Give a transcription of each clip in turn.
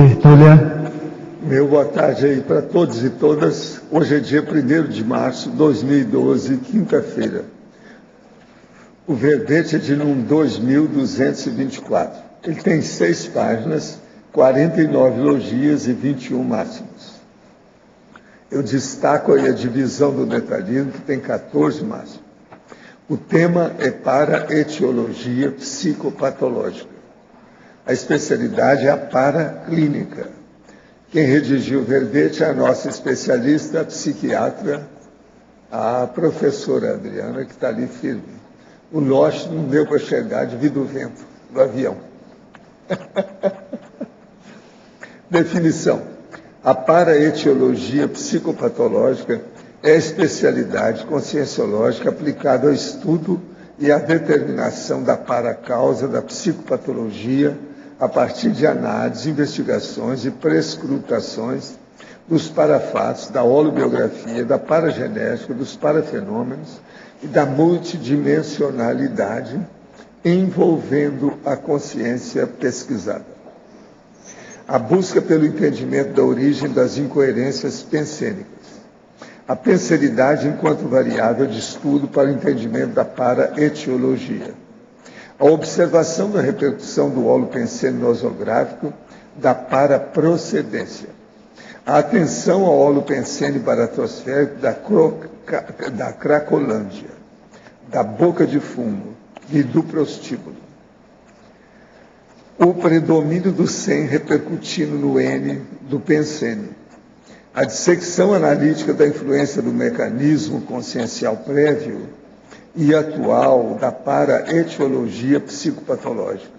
tertúlia. Meu boa tarde aí para todos e todas. Hoje é dia 1º de março de 2012, quinta-feira. O verbete é de número 2224. Ele tem 6 páginas, 49 elogias e 21 máximos. Eu destaco aí a divisão do detalhismo, que tem 14 máximos. O tema é paraetiologia psicopatológica. A especialidade é a paraclínica. Quem redigiu o verbete é a nossa especialista, a psiquiatra, a professora Adriana, que está ali firme. O lote não deu para chegar devido ao vento do avião. Definição. A paraetiologia psicopatológica é a especialidade conscienciológica aplicada ao estudo e à determinação da paracausa da psicopatologia a partir de análises, investigações e prescrutações dos parafatos, da holobiografia, da paragenética, dos parafenômenos e da multidimensionalidade envolvendo a consciência pesquisada. A busca pelo entendimento da origem das incoerências pensênicas. A penseridade enquanto variável de estudo para o entendimento da paraetiologia. A observação da repercussão do holo pensênico nosográfico da paraprocedência. A atenção ao holo pensênico baratrosférico da Cracolândia, da boca de fumo e do prostíbulo. O predomínio do SEM repercutindo no N do pensênico. A dissecção analítica da influência do mecanismo consciencial prévio e atual da paraetiologia psicopatológica.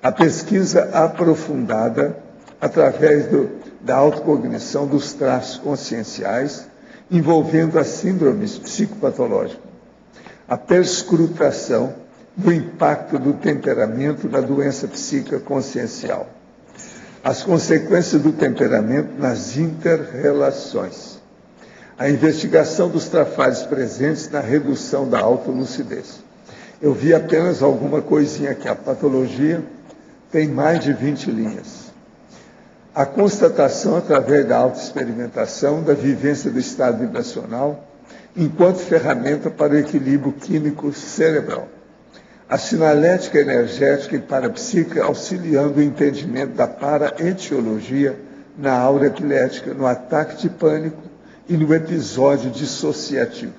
A pesquisa aprofundada através da autocognição dos traços conscienciais envolvendo as síndromes psicopatológicas. A perscrutação do impacto do temperamento na doença psíquica consciencial. As consequências do temperamento nas inter-relações. A investigação dos trafalhos presentes na redução da autolucidez. Eu vi apenas alguma coisinha aqui. A patologia tem mais de 20 linhas. A constatação através da autoexperimentação da vivência do estado vibracional enquanto ferramenta para o equilíbrio químico cerebral. A sinalética energética e parapsíquica auxiliando o entendimento da paraetiologia na aura epilética, no ataque de pânico e no episódio dissociativo.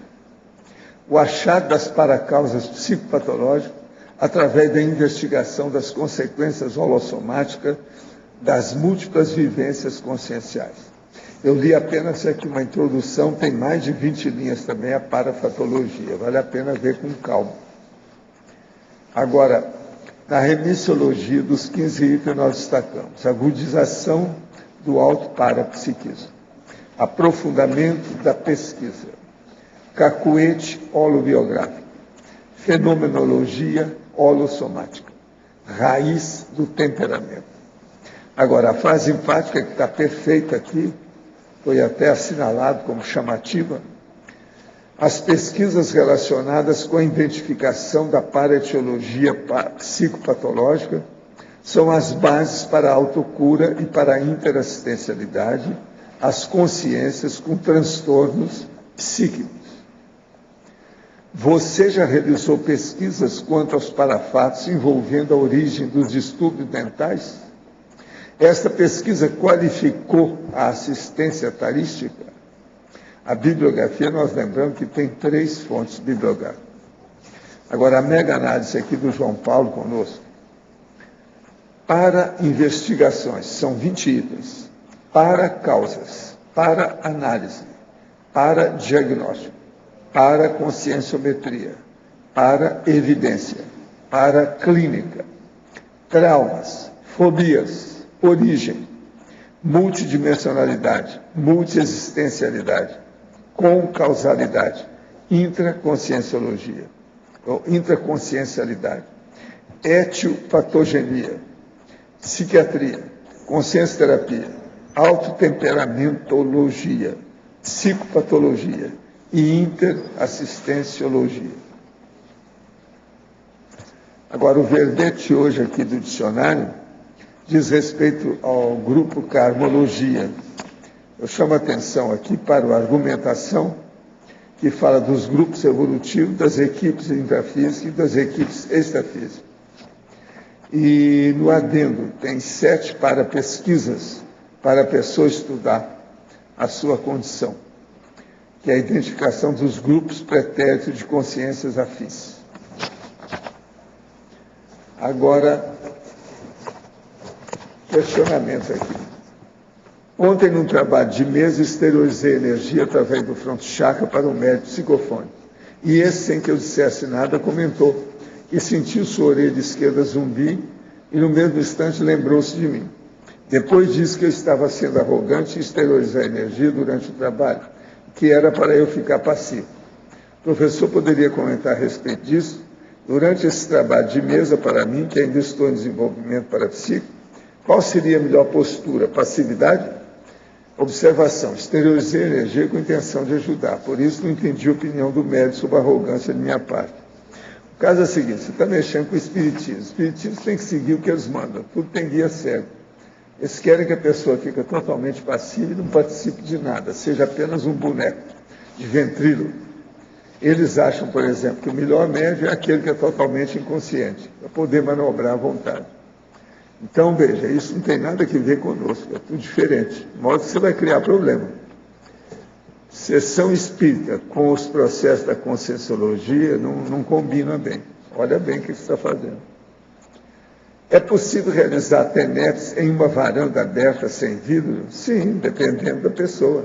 O achado das paracausas psicopatológicas através da investigação das consequências holossomáticas das múltiplas vivências conscienciais. Eu li apenas aqui uma introdução, tem mais de 20 linhas também, a parafatologia. Vale a pena ver com calma. Agora, na remissiologia dos 15 itens nós destacamos a agudização do auto-parapsiquismo, aprofundamento da pesquisa, cacuete holobiográfico, fenomenologia holossomática, raiz do temperamento. Agora, a frase enfática que está perfeita aqui, foi até assinalado como chamativa, as pesquisas relacionadas com a identificação da paraetiologia psicopatológica são as bases para a autocura e para a interassistencialidade, as consciências com transtornos psíquicos. Você já realizou pesquisas quanto aos parafatos envolvendo a origem dos distúrbios mentais? Esta pesquisa qualificou a assistência tarística? A bibliografia, nós lembramos que tem 3 fontes bibliográficas. Agora, a mega análise aqui do João Paulo conosco. Para investigações, são 20 itens. Para causas, para análise, para diagnóstico, para conscienciometria, para evidência, para clínica, traumas, fobias, origem, multidimensionalidade, multiexistencialidade, concausalidade, intraconscienciologia, ou intraconsciencialidade, etiopatogenia, psiquiatria, consciência-terapia, autotemperamentologia, psicopatologia e interassistenciologia. Agora, o verbete hoje aqui do dicionário diz respeito ao grupo Carmologia. Eu chamo a atenção aqui para a argumentação que fala dos grupos evolutivos, das equipes intrafísicas e das equipes extrafísicas. E no adendo tem 7 para pesquisas, para a pessoa estudar a sua condição, que é a identificação dos grupos pretéritos de consciências afins. Agora, questionamento aqui. Ontem, num trabalho de mesa, exteriorizei energia através do fronto chakra para um médico psicofônico. E esse, sem que eu dissesse nada, comentou que sentiu sua orelha esquerda zumbir e, no mesmo instante, lembrou-se de mim. Depois disse que eu estava sendo arrogante e exteriorizar energia durante o trabalho, que era para eu ficar passivo. O professor poderia comentar a respeito disso? Durante esse trabalho de mesa, para mim, que ainda estou em desenvolvimento parapsíquico, qual seria a melhor postura? Passividade? Observação. Exteriorizei energia com intenção de ajudar. Por isso, não entendi a opinião do médico sobre a arrogância de minha parte. O caso é o seguinte, você está mexendo com o espiritismo. O espiritismo tem que seguir o que eles mandam. Tudo tem guia cego. Eles querem que a pessoa fique totalmente passiva e não participe de nada, seja apenas um boneco de ventríloco. Eles acham, por exemplo, que o melhor médio é aquele que é totalmente inconsciente, para poder manobrar à vontade. Então, veja, isso não tem nada a ver conosco, é tudo diferente. De modo que você vai criar problema. Sessão espírita com os processos da conscienciologia não combina bem. Olha bem o que você está fazendo. É possível realizar TENEPS em uma varanda aberta sem vidro? Sim, dependendo da pessoa.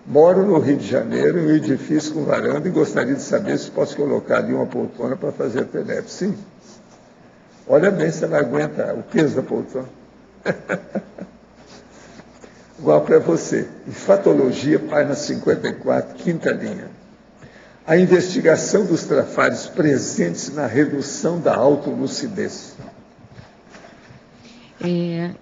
Moro no Rio de Janeiro, em um edifício com varanda, e gostaria de saber se posso colocar ali uma poltrona para fazer TENEPS. Sim. Olha bem se ela aguenta o peso da poltrona. Igual para você. Enfatologia, página 54, quinta linha. A investigação dos trafares presentes na redução da autolucidez.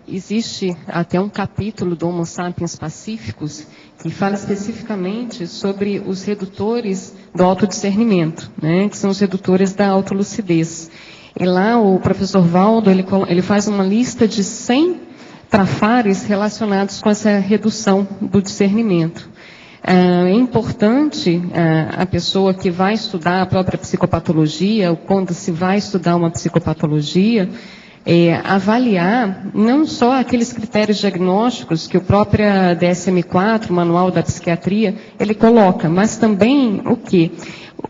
Existe até um capítulo do Homo Sapiens Pacíficos que fala especificamente sobre os redutores do autodiscernimento, né, que são os redutores da autolucidez. E lá o professor Valdo, ele faz uma lista de 100 trafares relacionados com essa redução do discernimento. É importante a pessoa que vai estudar a própria psicopatologia, ou quando se vai estudar uma psicopatologia, avaliar não só aqueles critérios diagnósticos que o próprio DSM-4, o Manual da Psiquiatria, ele coloca, mas também o quê?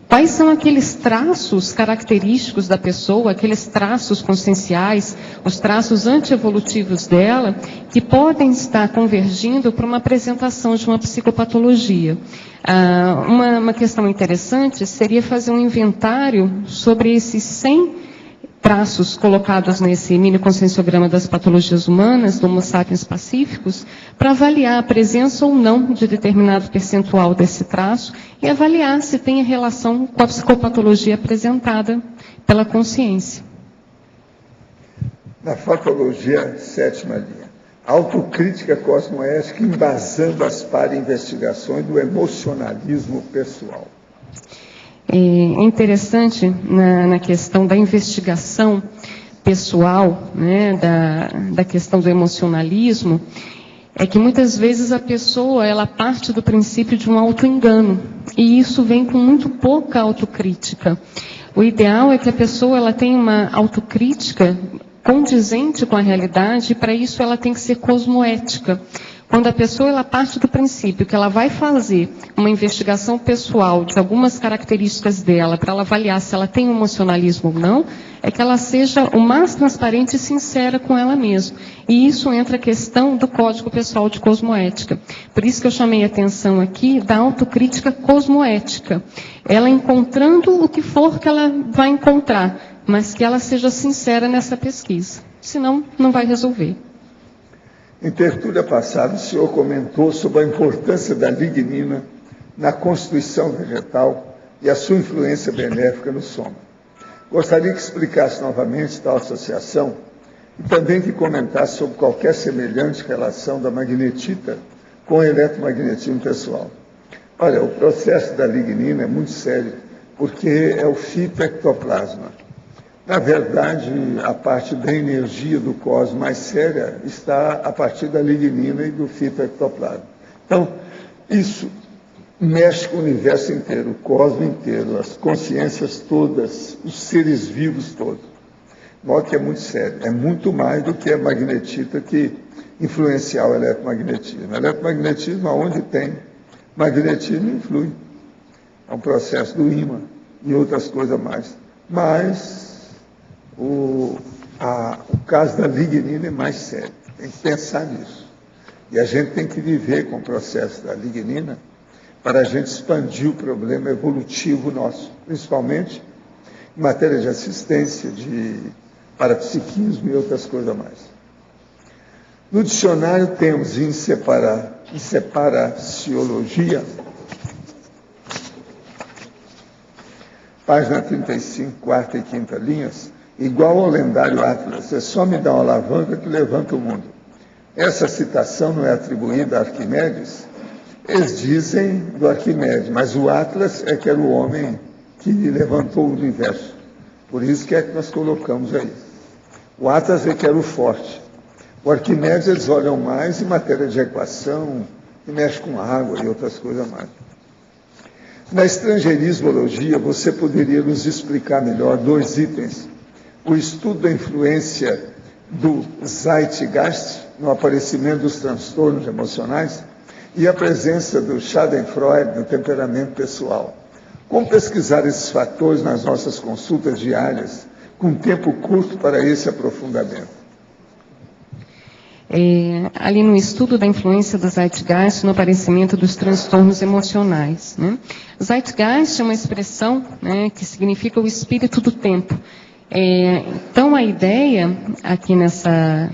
Quais são aqueles traços característicos da pessoa, aqueles traços conscienciais, os traços antievolutivos dela, que podem estar convergindo para uma apresentação de uma psicopatologia. Uma questão interessante seria fazer um inventário sobre esses 100 traços colocados nesse mini conscienciograma das patologias humanas, do Homo Sapiens Pacíficos, para avaliar a presença ou não de determinado percentual desse traço e avaliar se tem relação com a psicopatologia apresentada pela consciência. Na fatologia, 7ª linha. Autocrítica cosmoética embasando as para-investigações do emocionalismo pessoal. É interessante na questão da investigação pessoal, né, da questão do emocionalismo, é que muitas vezes a pessoa ela parte do princípio de um autoengano, e isso vem com muito pouca autocrítica. O ideal é que a pessoa ela tenha uma autocrítica condizente com a realidade, e para isso ela tem que ser cosmoética. Quando a pessoa ela parte do princípio que ela vai fazer uma investigação pessoal de algumas características dela, para ela avaliar se ela tem emocionalismo ou não, é que ela seja o mais transparente e sincera com ela mesma. E isso entra a questão do Código Pessoal de Cosmoética. Por isso que eu chamei a atenção aqui da autocrítica cosmoética. Ela encontrando o que for que ela vai encontrar, mas que ela seja sincera nessa pesquisa. Senão, não vai resolver. Em tertúlia passada, o senhor comentou sobre a importância da lignina na constituição vegetal e a sua influência benéfica no soma. Gostaria que explicasse novamente tal associação e também que comentasse sobre qualquer semelhante relação da magnetita com o eletromagnetismo pessoal. Olha, o processo da lignina é muito sério, porque é o fitoectoplasma. Na verdade, a parte da energia do cosmos mais séria está a partir da lignina e do fitoectoplasma. Então, isso mexe com o universo inteiro, o cosmos inteiro, as consciências todas, os seres vivos todos. De modo que é muito sério, é muito mais do que a magnetita que influenciar o eletromagnetismo. O eletromagnetismo, onde tem magnetismo, influi. É um processo do ímã e outras coisas mais. Mas o caso da lignina é mais sério. Tem que pensar nisso. E a gente tem que viver com o processo da lignina para a gente expandir o problema evolutivo nosso, principalmente em matéria de assistência, de parapsiquismo e outras coisas mais. No dicionário temos em separaciologia, página 35, quarta e quinta linhas, igual ao lendário Atlas, é só me dar uma alavanca que levanta o mundo. Essa citação não é atribuída a Arquimedes? Eles dizem do Arquimedes, mas o Atlas é que era o homem que levantou o universo. Por isso que é que nós colocamos aí. O Atlas é que era o forte. O Arquimedes eles olham mais em matéria de equação, que mexe com água e outras coisas mais. Na estrangeirismologia, você poderia nos explicar melhor 2 itens. O estudo da influência do Zeitgeist no aparecimento dos transtornos emocionais e a presença do Schadenfreude no temperamento pessoal. Como pesquisar esses fatores nas nossas consultas diárias, com tempo curto para esse aprofundamento? Ali no estudo da influência do Zeitgeist no aparecimento dos transtornos emocionais. Né? Zeitgeist é uma expressão, né, que significa o espírito do tempo. Então, a ideia aqui nessa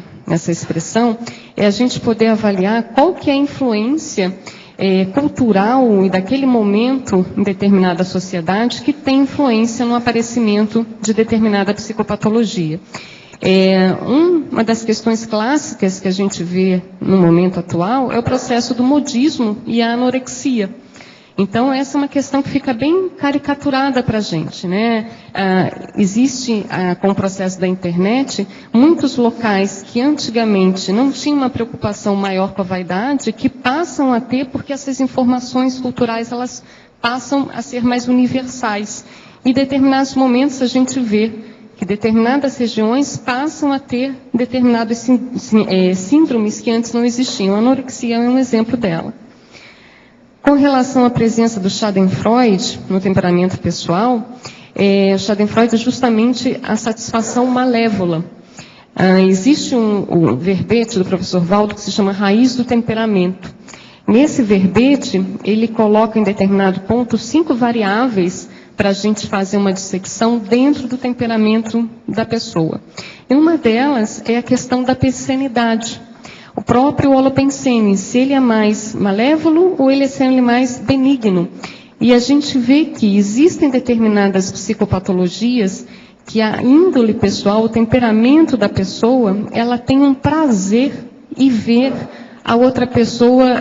expressão é a gente poder avaliar qual que é a influência cultural e daquele momento em determinada sociedade que tem influência no aparecimento de determinada psicopatologia. Uma das questões clássicas que a gente vê no momento atual é o processo do modismo e a anorexia. Então, essa é uma questão que fica bem caricaturada para a gente, né? Existe, com o processo da internet, muitos locais que antigamente não tinham uma preocupação maior com a vaidade, que passam a ter, porque essas informações culturais, elas passam a ser mais universais. Em determinados momentos, a gente vê que determinadas regiões passam a ter determinados síndromes que antes não existiam. A anorexia é um exemplo dela. Com relação à presença do Schadenfreude no temperamento pessoal, Schadenfreude é justamente a satisfação malévola. Existe um verbete do professor Valdo que se chama Raiz do Temperamento. Nesse verbete, ele coloca em determinado ponto 5 variáveis para a gente fazer uma dissecção dentro do temperamento da pessoa. E uma delas é a questão da pensenidade. O próprio Holopensene, se ele é mais malévolo ou ele é mais benigno. E a gente vê que existem determinadas psicopatologias que a índole pessoal, o temperamento da pessoa, ela tem um prazer em ver a outra pessoa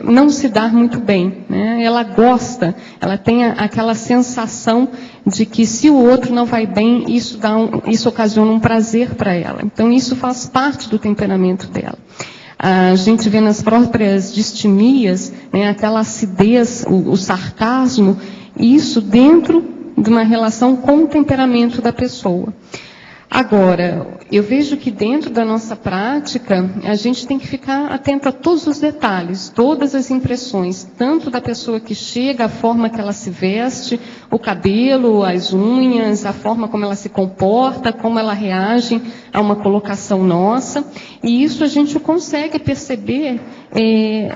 não se dar muito bem, né? Ela gosta, ela tem aquela sensação de que se o outro não vai bem, isso ocasiona um prazer para ela. Então, isso faz parte do temperamento dela. A gente vê nas próprias distimias, né, aquela acidez, o sarcasmo, isso dentro de uma relação com o temperamento da pessoa. Agora, eu vejo que dentro da nossa prática, a gente tem que ficar atento a todos os detalhes, todas as impressões, tanto da pessoa que chega, a forma que ela se veste, o cabelo, as unhas, a forma como ela se comporta, como ela reage a uma colocação nossa. E isso a gente consegue perceber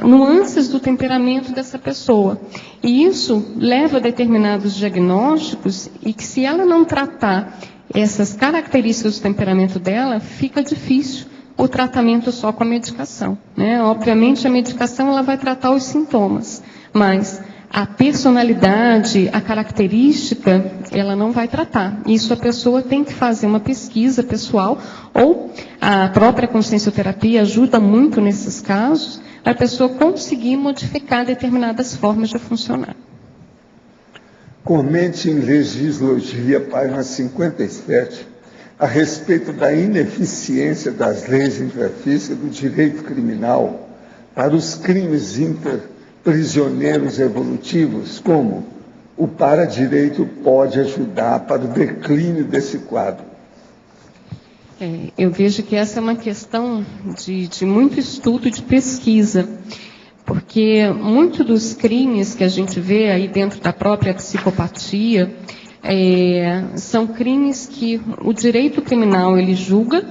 nuances do temperamento dessa pessoa. E isso leva a determinados diagnósticos e que se ela não tratar essas características do temperamento dela, fica difícil o tratamento só com a medicação, né? Obviamente, a medicação ela vai tratar os sintomas, mas a personalidade, a característica, ela não vai tratar. Isso a pessoa tem que fazer uma pesquisa pessoal, ou a própria consciencioterapia ajuda muito nesses casos, a pessoa conseguir modificar determinadas formas de funcionar. comente em Legislogia, página 57, a respeito da ineficiência das leis infrafísicas do direito criminal para os crimes interprisioneiros evolutivos, como o paradireito pode ajudar para o declínio desse quadro. Eu vejo que essa é uma questão de muito estudo, de pesquisa, porque muitos dos crimes que a gente vê aí dentro da própria psicopatia são crimes que o direito criminal ele julga,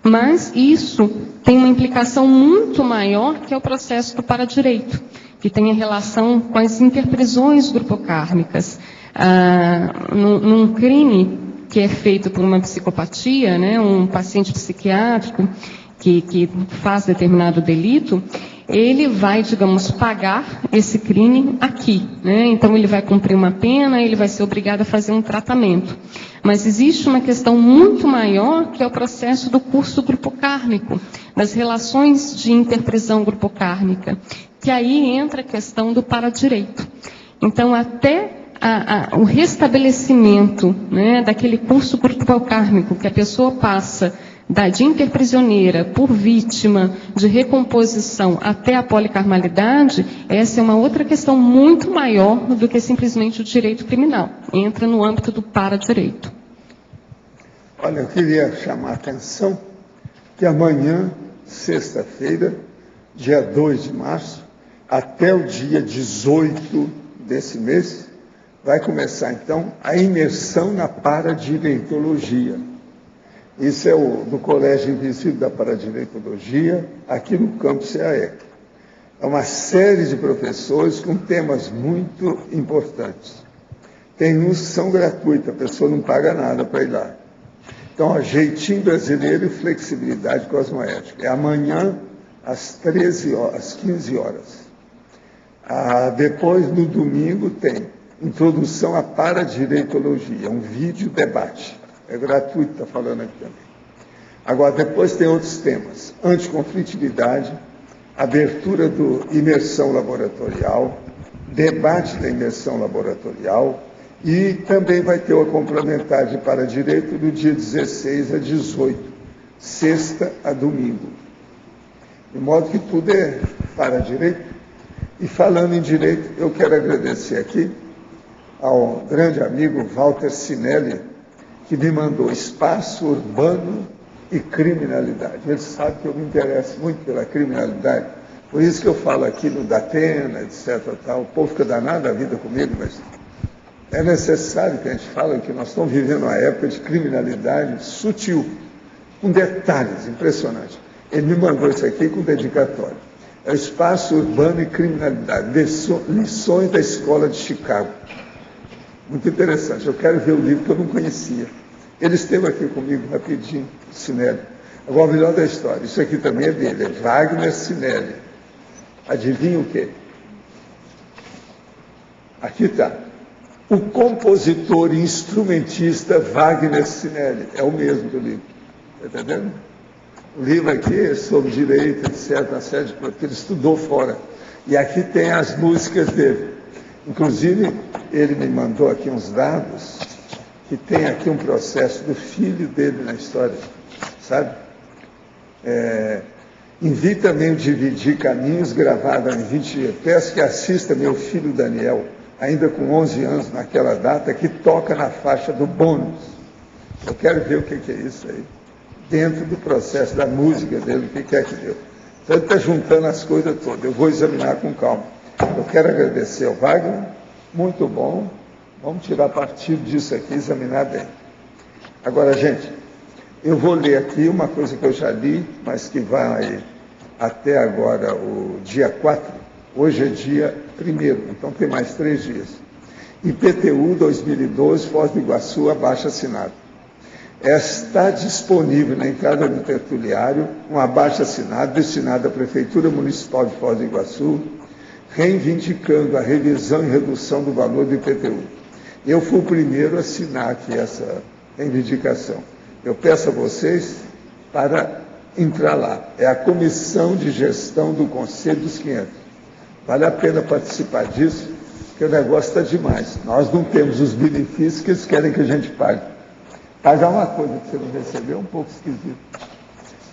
mas isso tem uma implicação muito maior que é o processo do paradireito, que tem a relação com as interprisões grupocármicas. Num crime que é feito por uma psicopatia, né, um paciente psiquiátrico que faz determinado delito, ele vai, digamos, pagar esse crime aqui, né? Então ele vai cumprir uma pena, ele vai ser obrigado a fazer um tratamento. Mas existe uma questão muito maior, que é o processo do curso grupocármico, das relações de interprisão grupocármica, que aí entra a questão do paradireito. Então, até o restabelecimento, né, daquele curso grupocármico que a pessoa passa de interprisioneira por vítima, de recomposição até a policarmalidade, essa é uma outra questão muito maior do que simplesmente o direito criminal. Entra no âmbito do paradireito. Olha, eu queria chamar a atenção que amanhã, sexta-feira, dia 2 de março, até o dia 18 desse mês, vai começar, então, a imersão na paradireitologia. Isso é do Colégio Invisível da Paradireitologia, aqui no campus CAE. É uma série de professores com temas muito importantes. Tem uns que são gratuitos, a pessoa não paga nada para ir lá. Então, jeitinho brasileiro e flexibilidade cosmoética. É amanhã, às 13 horas, às 15 horas. Depois, no domingo, tem Introdução à Paradireitologia, um vídeo debate. É gratuito, está falando aqui também. Agora, depois tem outros temas. Anticonflitividade, abertura do imersão laboratorial, debate da imersão laboratorial, e também vai ter uma complementar de paradireito do dia 16 a 18, sexta a domingo. De modo que tudo é paradireito. E falando em direito, eu quero agradecer aqui ao grande amigo Walter Sinelli, que me mandou Espaço Urbano e Criminalidade. Ele sabe que eu me interesso muito pela criminalidade, por isso que eu falo aqui no Datena, etc. Tal. O povo fica danado a vida comigo, mas é necessário que a gente fale que nós estamos vivendo uma época de criminalidade sutil, com detalhes impressionantes. Ele me mandou isso aqui com dedicatório. É o Espaço Urbano e Criminalidade, lições da Escola de Chicago. Muito interessante. Eu quero ver o livro que eu não conhecia. Ele esteve aqui comigo rapidinho, Sinelli. Agora, o melhor da história, isso aqui também é dele, é Wagner Sinelli. Adivinha o quê? Aqui está. O compositor e instrumentista Wagner Sinelli. É o mesmo do livro. Está entendendo? O livro aqui é sobre direito, etc., uma série de coisas que ele estudou fora. E aqui tem as músicas dele. Inclusive, ele me mandou aqui uns dados, que tem aqui um processo do filho dele na história, sabe? Invita-me a dividir caminhos, gravado em 20 dias. Peço que assista meu filho Daniel, ainda com 11 anos naquela data, que toca na faixa do bônus. Eu quero ver o que é isso aí, dentro do processo da música dele, o que é que deu. Então ele está juntando as coisas todas, eu vou examinar com calma. Eu quero agradecer ao Wagner, muito bom, vamos tirar partido disso aqui, examinar bem. Agora, gente, eu vou ler aqui uma coisa que eu já li, mas que vai até agora o dia 4, hoje é dia 1º, então tem mais 3 dias. IPTU 2012, Foz do Iguaçu, abaixo-assinado. Está disponível na entrada do tertuliário um abaixo-assinado destinado à Prefeitura Municipal de Foz do Iguaçu, reivindicando a revisão e redução do valor do IPTU. Eu fui o primeiro a assinar aqui essa reivindicação. Eu peço a vocês para entrar lá. É a Comissão de Gestão do Conselho dos 500. Vale a pena participar disso, porque o negócio está demais. Nós não temos os benefícios que eles querem que a gente pague. Pagar uma coisa que você não recebeu é um pouco esquisito.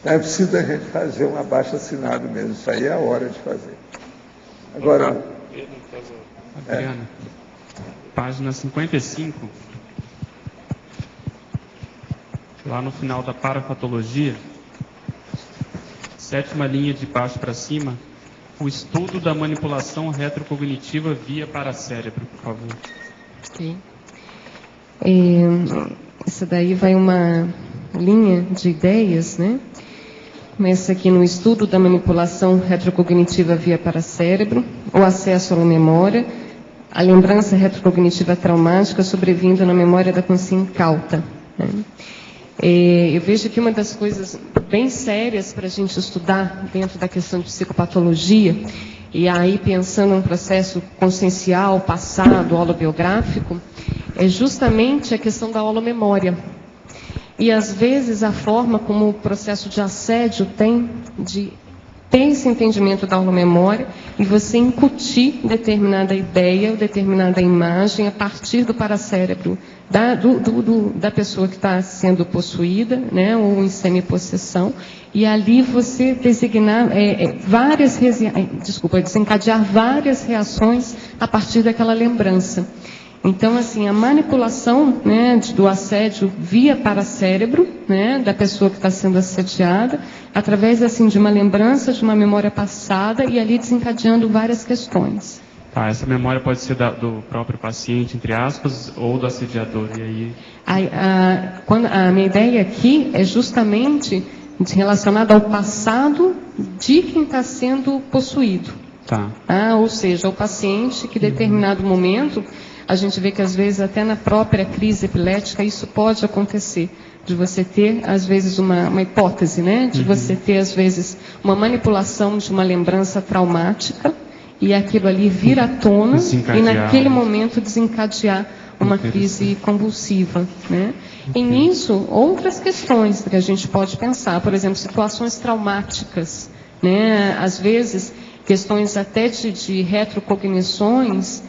Então é preciso a gente fazer um abaixo-assinado mesmo. Isso aí é a hora de fazer. Agora... Adriana, página 55, lá no final da parafatologia, 7ª linha de baixo para cima, o estudo da manipulação retrocognitiva via paracérebro, por favor. Ok. Essa daí vai uma linha de ideias, né? Começa aqui no estudo da manipulação retrocognitiva via paracérebro, o acesso à memória, a lembrança retrocognitiva traumática sobrevindo na memória da consciência incauta. Né? Eu vejo aqui uma das coisas bem sérias para a gente estudar dentro da questão de psicopatologia, e aí pensando num processo consciencial, passado, holobiográfico, é justamente a questão da holomemória. E às vezes a forma como o processo de assédio tem de ter esse entendimento da holomemória e você incutir determinada ideia ou determinada imagem a partir do paracérebro da pessoa que está sendo possuída, né, ou em semipossessão, e ali você desencadear várias reações a partir daquela lembrança. Então, assim, a manipulação, né, do assédio via paracérebro, né, da pessoa que está sendo assediada, através, assim, de uma lembrança, de uma memória passada, e ali desencadeando várias questões. Tá, essa memória pode ser do próprio paciente, entre aspas, ou do assediador, e aí... A minha ideia aqui é justamente relacionada ao passado de quem está sendo possuído. Tá. Ou seja, o paciente que em determinado momento... A gente vê que, às vezes, até na própria crise epilética, isso pode acontecer. De você ter, às vezes, uma hipótese, né? De você ter, às vezes, uma manipulação de uma lembrança traumática, e aquilo ali vir à tona, e naquele momento desencadear uma crise convulsiva, né? E nisso, outras questões que a gente pode pensar. Por exemplo, situações traumáticas, né? Às vezes, questões até de retrocognições,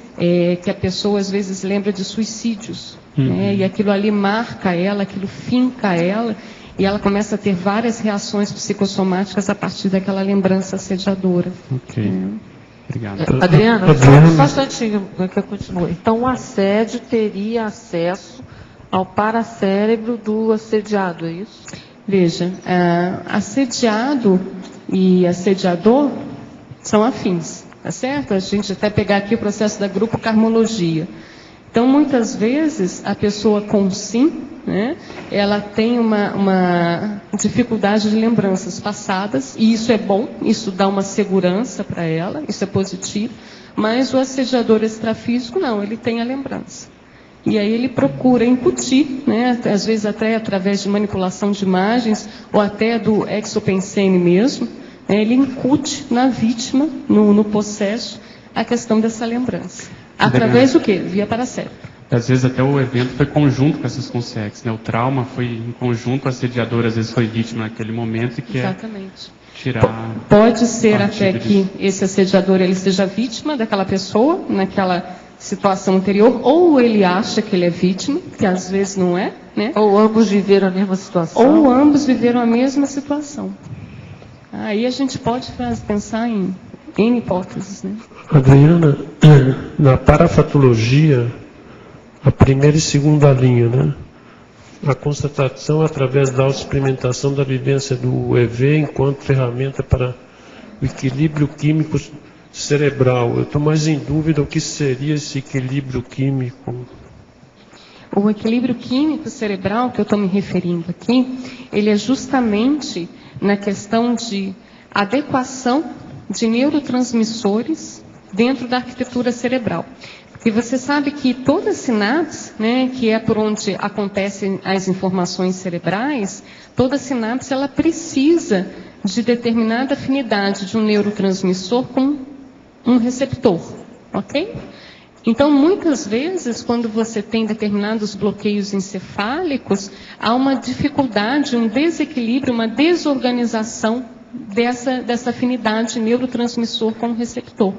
que a pessoa às vezes lembra de suicídios, né? E aquilo ali marca ela, aquilo finca ela, e ela começa a ter várias reações psicossomáticas a partir daquela lembrança assediadora. Ok. Obrigado. Adriana, só um instantinho que eu continue. Então, o assédio teria acesso ao paracérebro do assediado, é isso? Veja, assediado e assediador são afins. Tá certo? A gente até pegar aqui o processo da grupo karmologia. Então, muitas vezes, a pessoa com sim, né, ela tem uma dificuldade de lembranças passadas, e isso é bom, isso dá uma segurança para ela, isso é positivo, mas o assediador extrafísico não, ele tem a lembrança. E aí ele procura incutir, né, às vezes até através de manipulação de imagens, ou até do exopensene mesmo, ele incute na vítima, no possesso, a questão dessa lembrança. Através do quê? Via paracérebro. Às vezes até o evento foi conjunto com essas consequências, né? O trauma foi em conjunto, o assediador às vezes foi vítima naquele momento e quer tirar... Pode ser até que esse assediador ele seja vítima daquela pessoa, naquela situação anterior, ou ele acha que ele é vítima, que às vezes não é, né? Ou ambos viveram a mesma situação. Ou ambos viveram a mesma situação. Aí a gente pode pensar em hipóteses, né? Adriana, na parafatologia, a primeira e segunda linha, né? A constatação através da autoexperimentação da vivência do EV enquanto ferramenta para o equilíbrio químico cerebral. Eu estou mais em dúvida o que seria esse equilíbrio químico. O equilíbrio químico cerebral que eu estou me referindo aqui, ele é justamente na questão de adequação de neurotransmissores dentro da arquitetura cerebral. Porque você sabe que toda sinapse, né, que é por onde acontecem as informações cerebrais, toda sinapse ela precisa de determinada afinidade de um neurotransmissor com um receptor, ok? Então, muitas vezes, quando você tem determinados bloqueios encefálicos, há uma dificuldade, um desequilíbrio, uma desorganização dessa afinidade neurotransmissor com o receptor.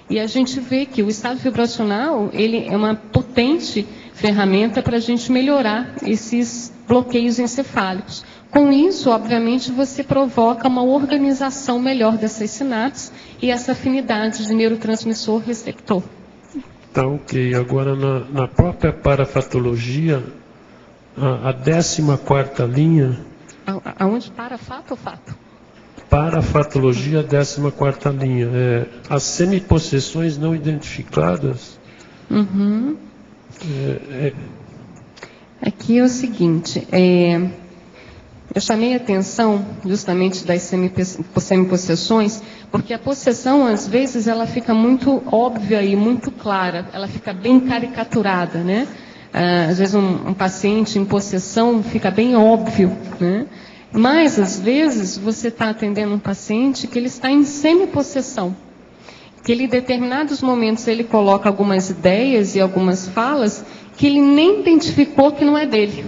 E a gente vê que o estado vibracional, ele é uma potente ferramenta para a gente melhorar esses bloqueios encefálicos. Com isso, obviamente, você provoca uma organização melhor dessas sinapses e essa afinidade de neurotransmissor-receptor. Tá ok. Agora, na própria parafatologia, a 14ª linha... Aonde? Parafato ou fato? Parafatologia, 14ª linha. As semipossessões não identificadas... Uhum. Aqui é o seguinte, eu chamei a atenção justamente das semipossessões, porque a possessão, às vezes, ela fica muito óbvia e muito clara, ela fica bem caricaturada, né? Às vezes um paciente em possessão fica bem óbvio, né? Mas, às vezes, você está atendendo um paciente que ele está em semipossessão, que ele, em determinados momentos, ele coloca algumas ideias e algumas falas que ele nem identificou que não é dele.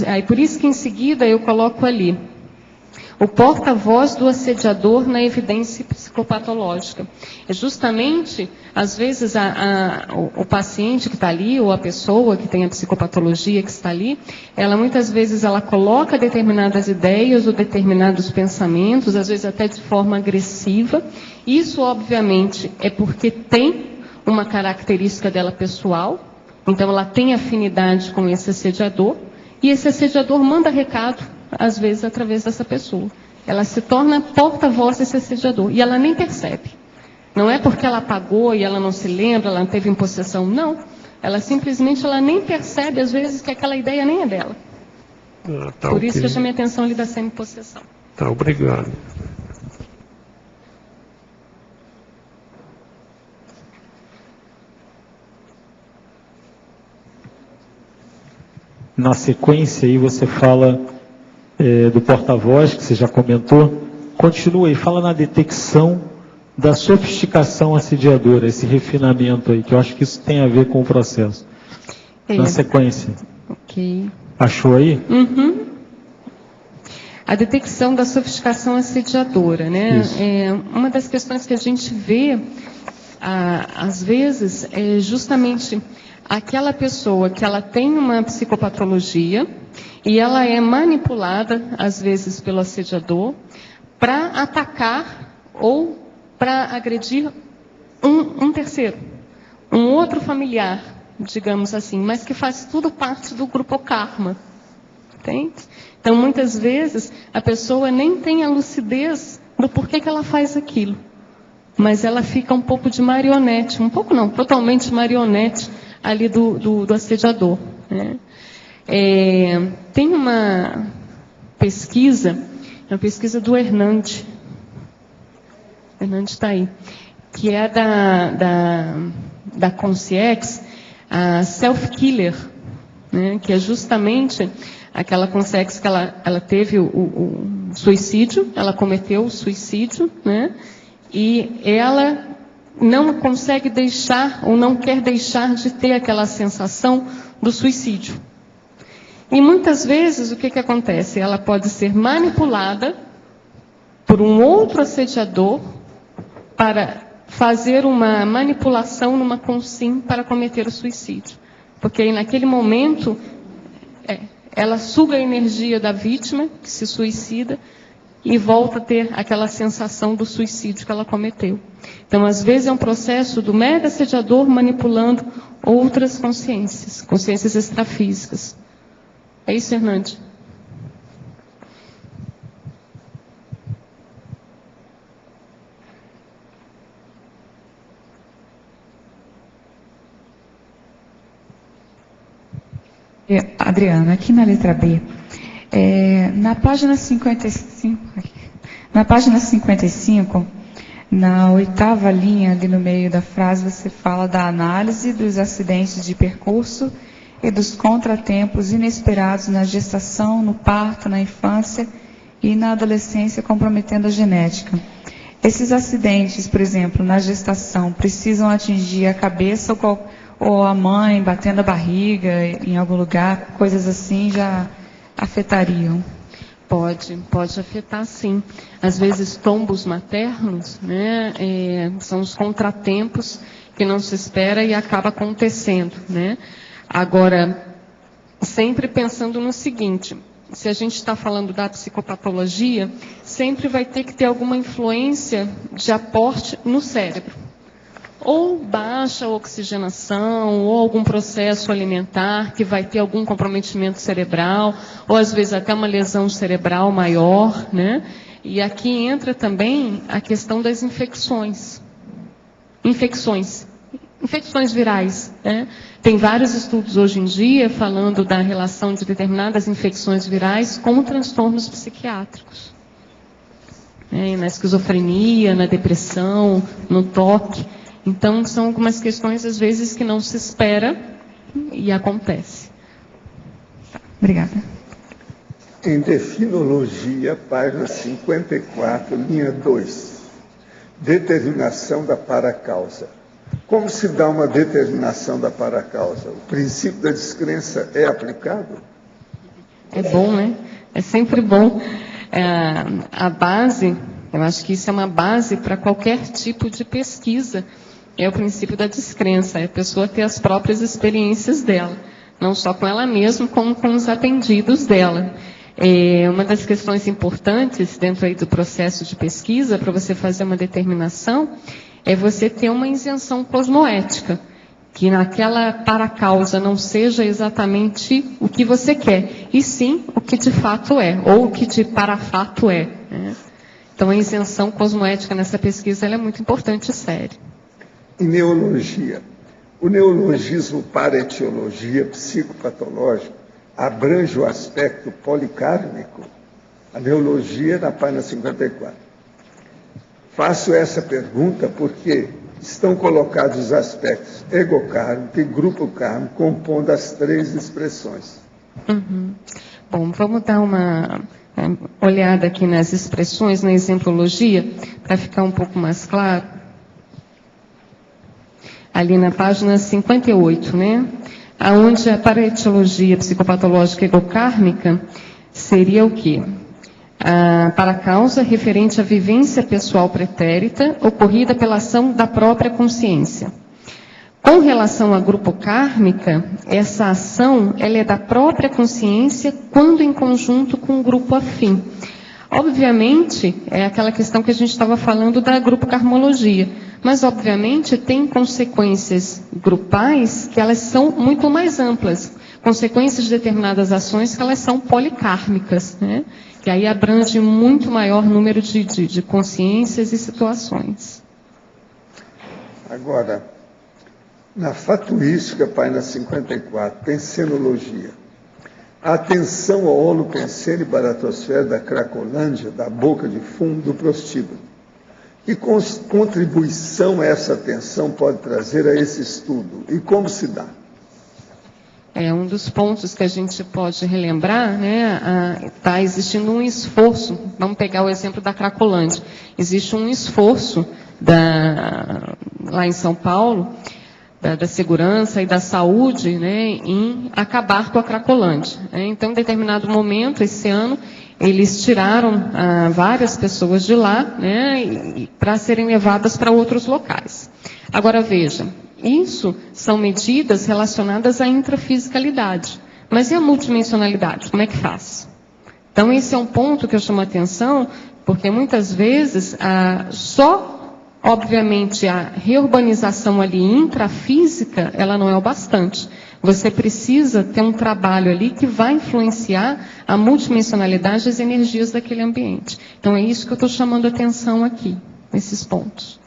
Aí, por isso que, em seguida, eu coloco ali o porta-voz do assediador na evidência psicopatológica. É justamente, às vezes, o paciente que está ali, ou a pessoa que tem a psicopatologia que está ali, ela muitas vezes ela coloca determinadas ideias ou determinados pensamentos, às vezes até de forma agressiva. Isso, obviamente, é porque tem uma característica dela pessoal, então ela tem afinidade com esse assediador, e esse assediador manda recado, às vezes, através dessa pessoa. Ela se torna porta-voz desse assediador, e ela nem percebe. Não é porque ela apagou e ela não se lembra, ela não teve impossessão, não. Ela simplesmente nem percebe, às vezes, que aquela ideia nem é dela. Tá Por isso que eu chamei a atenção ali da semi-possessão. Tá, obrigado. Na sequência aí você fala do porta-voz, que você já comentou. Continua aí, fala na detecção da sofisticação assediadora, esse refinamento aí, que eu acho que isso tem a ver com o processo. Na sequência. Ok. Achou aí? Uhum. A detecção da sofisticação assediadora, né? Uma das questões que a gente vê, às vezes, é justamente aquela pessoa que ela tem uma psicopatologia e ela é manipulada, às vezes, pelo assediador para atacar ou para agredir um terceiro, um outro familiar, digamos assim, mas que faz tudo parte do grupo karma. Entende? Então, muitas vezes, a pessoa nem tem a lucidez do porquê que ela faz aquilo, mas ela fica um pouco de marionete, um pouco não, totalmente marionete ali do assediador, né? Tem uma pesquisa do Hernandes. Hernandes está aí, que é da Consciex, a Self-Killer, né? Que é justamente aquela Consciex que ela teve o suicídio, ela cometeu o suicídio, né? E ela não consegue deixar ou não quer deixar de ter aquela sensação do suicídio. E muitas vezes o que acontece? Ela pode ser manipulada por um outro assediador para fazer uma manipulação numa consim para cometer o suicídio. Porque aí, naquele momento, ela suga a energia da vítima, que se suicida, e volta a ter aquela sensação do suicídio que ela cometeu. Então, às vezes, é um processo do mega assediador manipulando outras consciências extrafísicas. É isso, Hernandes? Adriana, aqui na letra B, na página 55, na 8ª linha, ali no meio da frase, você fala da análise dos acidentes de percurso e dos contratempos inesperados na gestação, no parto, na infância e na adolescência, comprometendo a genética. Esses acidentes, por exemplo, na gestação, precisam atingir a cabeça ou a mãe batendo a barriga em algum lugar, coisas assim já afetariam? Pode afetar, sim. Às vezes, tombos maternos, né, são os contratempos que não se espera e acaba acontecendo, né? Agora, sempre pensando no seguinte, se a gente está falando da psicopatologia, sempre vai ter que ter alguma influência de aporte no cérebro. Ou baixa oxigenação, ou algum processo alimentar que vai ter algum comprometimento cerebral, ou às vezes até uma lesão cerebral maior, né? E aqui entra também a questão das infecções. Infecções virais, né? Tem vários estudos hoje em dia falando da relação de determinadas infecções virais com transtornos psiquiátricos. Na esquizofrenia, na depressão, no toque. Então, são algumas questões, às vezes, que não se espera e acontece. Obrigada. Em Definologia, página 54, linha 2. Determinação da paracausa. Como se dá uma determinação da paracausa? O princípio da descrença é aplicado? É bom, né? É sempre bom. A base, eu acho que isso é uma base para qualquer tipo de pesquisa. É o princípio da descrença, é a pessoa ter as próprias experiências dela, não só com ela mesma, como com os atendidos dela. Uma das questões importantes dentro aí do processo de pesquisa, para você fazer uma determinação, é você ter uma isenção cosmoética, que naquela paracausa não seja exatamente o que você quer, e sim o que de fato é, ou o que de parafato é, né? Então a isenção cosmoética nessa pesquisa ela é muito importante e séria. Em neologia, o neologismo paretiologia psicopatológica abrange o aspecto policármico? A neologia na página 54. Faço essa pergunta porque estão colocados os aspectos egocármico e grupo kármico compondo as três expressões. Uhum. Bom, vamos dar uma olhada aqui nas expressões, na exemplologia, para ficar um pouco mais claro. Ali na página 58, né? Onde a paretiologia psicopatológica egocármica seria o quê? A paracausa referente à vivência pessoal pretérita ocorrida pela ação da própria consciência. Com relação à grupo kármica, essa ação ela é da própria consciência quando em conjunto com o grupo afim. Obviamente, é aquela questão que a gente estava falando da grupo karmologia, mas obviamente tem consequências grupais que elas são muito mais amplas, consequências de determinadas ações que elas são policármicas, né? Que aí abrange muito maior número de consciências e situações. Agora, na fatuística, página 54, pensenologia. A atenção ao holopensene baratosfera da Cracolândia, da boca de fumo do prostíbulo. Que contribuição essa atenção pode trazer a esse estudo? E como se dá? Um dos pontos que a gente pode relembrar, né, está existindo um esforço, vamos pegar o exemplo da Cracolândia, existe um esforço lá em São Paulo, da segurança e da saúde, né, em acabar com a Cracolândia. Então, em determinado momento, esse ano, eles tiraram várias pessoas de lá, né, para serem levadas para outros locais. Agora, veja, isso são medidas relacionadas à intrafisicalidade. Mas e a multidimensionalidade? Como é que faz? Então, esse é um ponto que eu chamo a atenção, porque muitas vezes obviamente, a reurbanização ali intrafísica, ela não é o bastante. Você precisa ter um trabalho ali que vai influenciar a multidimensionalidade das energias daquele ambiente. Então, é isso que eu estou chamando a atenção aqui, nesses pontos.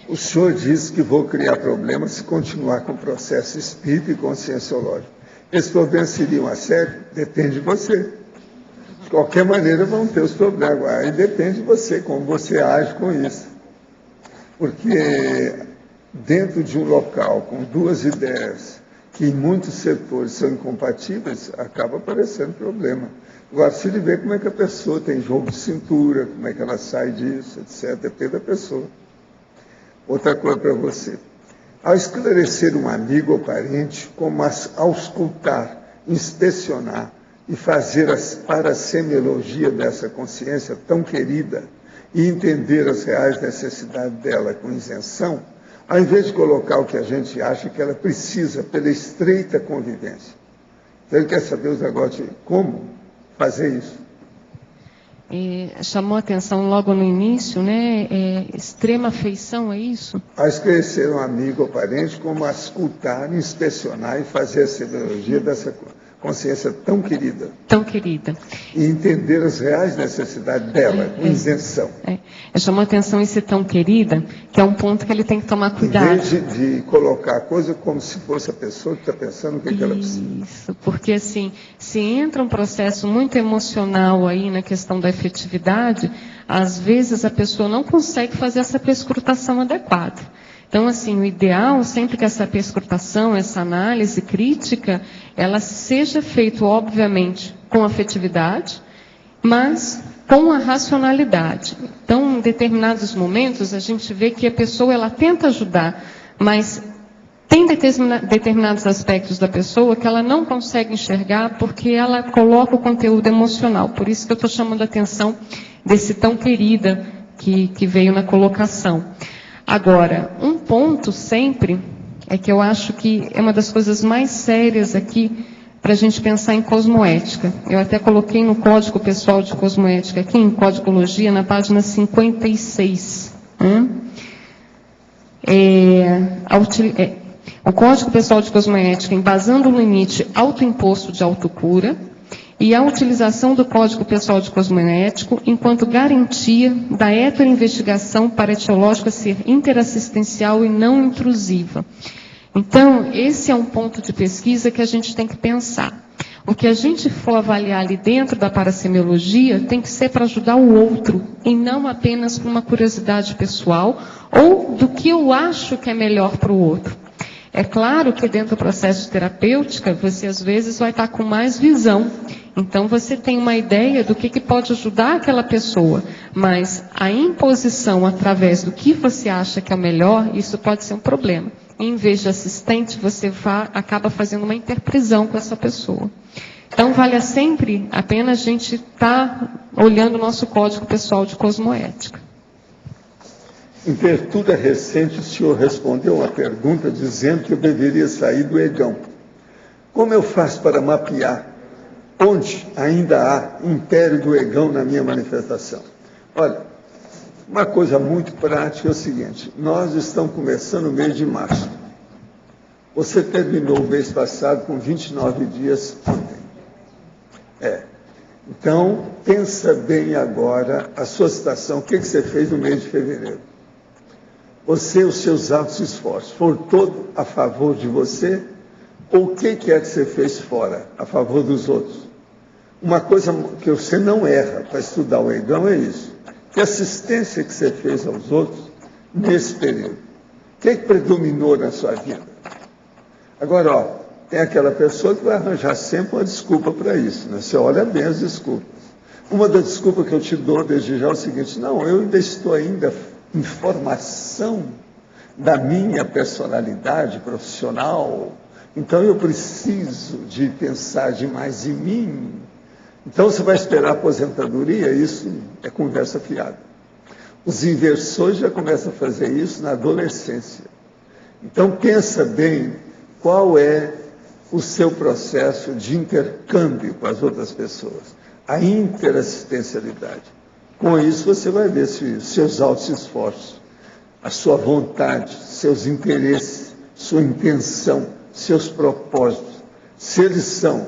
O senhor disse que vou criar problemas se continuar com o processo espírita e conscienciológico. Esses problemas seriam a sério? Depende de você. De qualquer maneira, vão ter os problemas. Aí depende de você, como você age com isso. Porque dentro de um local com duas ideias que em muitos setores são incompatíveis, acaba aparecendo problema. Agora, se ele vê como é que a pessoa tem jogo de cintura, como é que ela sai disso, etc., depende da pessoa. Outra coisa para você. Ao esclarecer um amigo ou parente, como ao auscultar, inspecionar, e fazer a parasemiologia dessa consciência tão querida e entender as reais necessidades dela com isenção, ao invés de colocar o que a gente acha que ela precisa pela estreita convivência. Então, ele quer saber os negócios de como fazer isso. Chamou a atenção logo no início, né? Extrema afeição, é isso? A esquecer um amigo ou parente, como a escutar, inspecionar e fazer a semiologia dessa consciência tão querida. Tão querida. E entender as reais necessidades dela, com isenção. Chamou a atenção esse tão querida, que é um ponto que ele tem que tomar cuidado. Em vez de colocar a coisa como se fosse a pessoa que está pensando o que ela precisa. Isso, porque assim, se entra um processo muito emocional aí na questão da efetividade, às vezes a pessoa não consegue fazer essa perscrutação adequada. Então, assim, o ideal, sempre que essa perscrutação, essa análise crítica, ela seja feita, obviamente, com afetividade, mas com a racionalidade. Então, em determinados momentos, a gente vê que a pessoa, ela tenta ajudar, mas tem determinados aspectos da pessoa que ela não consegue enxergar porque ela coloca o conteúdo emocional. Por isso que eu estou chamando a atenção desse tão querida que veio na colocação. Agora, um ponto sempre é que eu acho que é uma das coisas mais sérias aqui para a gente pensar em cosmoética. Eu até coloquei no Código Pessoal de Cosmoética, aqui em Códigologia, na página 56. O Código Pessoal de Cosmoética, embasando o limite autoimposto de autocura, e a utilização do Código Pessoal de Cosmoético enquanto garantia da heteroinvestigação paratiológica ser interassistencial e não intrusiva. Então, esse é um ponto de pesquisa que a gente tem que pensar. O que a gente for avaliar ali dentro da parasemiologia tem que ser para ajudar o outro, e não apenas por uma curiosidade pessoal, ou do que eu acho que é melhor para o outro. É claro que dentro do processo terapêutico, você às vezes vai estar com mais visão. Então, você tem uma ideia do que pode ajudar aquela pessoa. Mas a imposição através do que você acha que é o melhor, isso pode ser um problema. Em vez de assistente, você acaba fazendo uma interprisão com essa pessoa. Então, vale sempre a pena a gente estar olhando o nosso Código Pessoal de Cosmoética. Em virtude recente, o senhor respondeu uma pergunta dizendo que eu deveria sair do egão. Como eu faço para mapear onde ainda há império do egão na minha manifestação? Olha, uma coisa muito prática é o seguinte: nós estamos começando o mês de março. Você terminou o mês passado com 29 dias ontem. Então, pensa bem agora a sua situação, o que você fez no mês de fevereiro. Os seus atos e esforços, foram todos a favor de você? Ou o que é que você fez fora, a favor dos outros? Uma coisa que você não erra para estudar o egão é isso. Que assistência que você fez aos outros nesse período? O que predominou na sua vida? Agora, tem aquela pessoa que vai arranjar sempre uma desculpa para isso, né? Você olha bem as desculpas. Uma das desculpas que eu te dou desde já é o seguinte: não, eu ainda estou em formação da minha personalidade profissional, então eu preciso de pensar demais em mim. Então você vai esperar a aposentadoria? Isso é conversa fiada. Os inversores já começam a fazer isso na adolescência. Então pensa bem qual é o seu processo de intercâmbio com as outras pessoas, a interassistencialidade. Com isso você vai ver se seus altos esforços, a sua vontade, seus interesses, sua intenção, seus propósitos, se eles são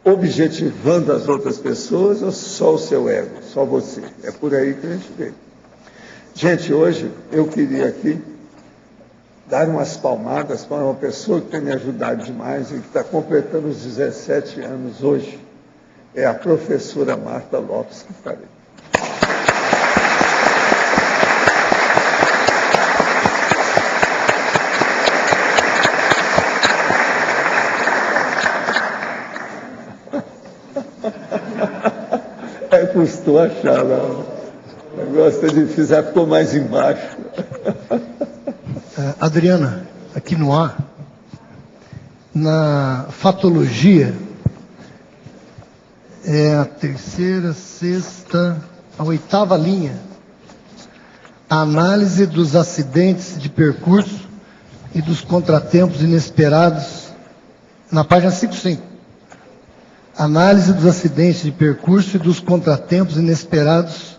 objetivando as outras pessoas ou só o seu ego, só você. É por aí que a gente vê. Gente, hoje eu queria aqui dar umas palmadas para uma pessoa que tem me ajudado demais e que está completando os 17 anos hoje. É a professora Marta Lopes que está ali. Custou achar, não. O negócio é difícil, ficou mais embaixo. Adriana, aqui no ar, na fatologia, É a terceira, sexta, a oitava linha. A análise dos acidentes de percurso e dos contratempos inesperados, na página 55. Análise dos acidentes de percurso e dos contratempos inesperados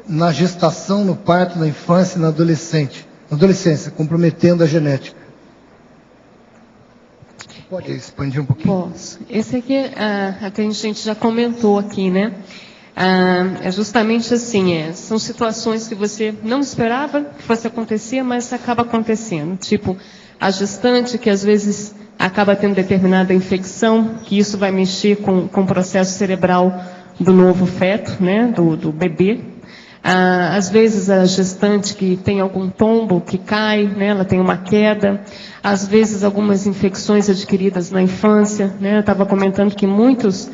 na gestação, no parto, na infância e na adolescência, comprometendo a genética. Pode expandir um pouquinho? Posso. Esse aqui, até a gente já comentou aqui, né? É justamente assim, são situações que você não esperava que fosse acontecer, mas acaba acontecendo. Tipo, a gestante que às vezes acaba tendo determinada infecção, que isso vai mexer com o processo cerebral do novo feto, né? Do bebê. Às vezes a gestante que tem algum tombo que cai, né, ela tem uma queda. Às vezes algumas infecções adquiridas na infância, né, eu estava comentando que muitos,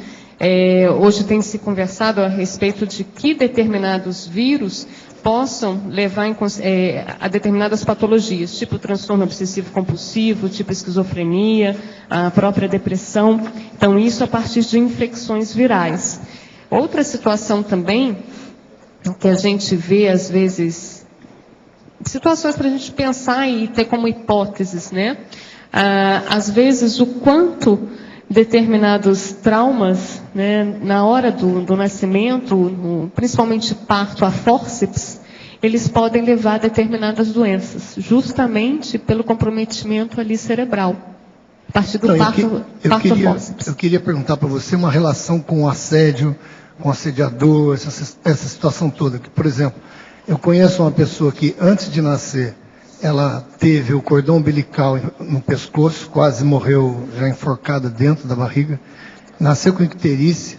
hoje tem se conversado a respeito de que determinados vírus possam levar a determinadas patologias, tipo transtorno obsessivo compulsivo, tipo esquizofrenia, a própria depressão. Então isso a partir de infecções virais. Outra situação também que a gente vê, às vezes, situações para a gente pensar e ter como hipóteses, né? Às vezes, o quanto determinados traumas, né, na hora do nascimento, principalmente parto a fórceps, eles podem levar a determinadas doenças, justamente pelo comprometimento ali cerebral, a partir do parto a fórceps. Eu queria perguntar para você uma relação com o assédio, com o assediador, essa situação toda. Que, por exemplo, eu conheço uma pessoa que, antes de nascer, ela teve o cordão umbilical no pescoço, quase morreu já enforcada dentro da barriga, nasceu com icterícia,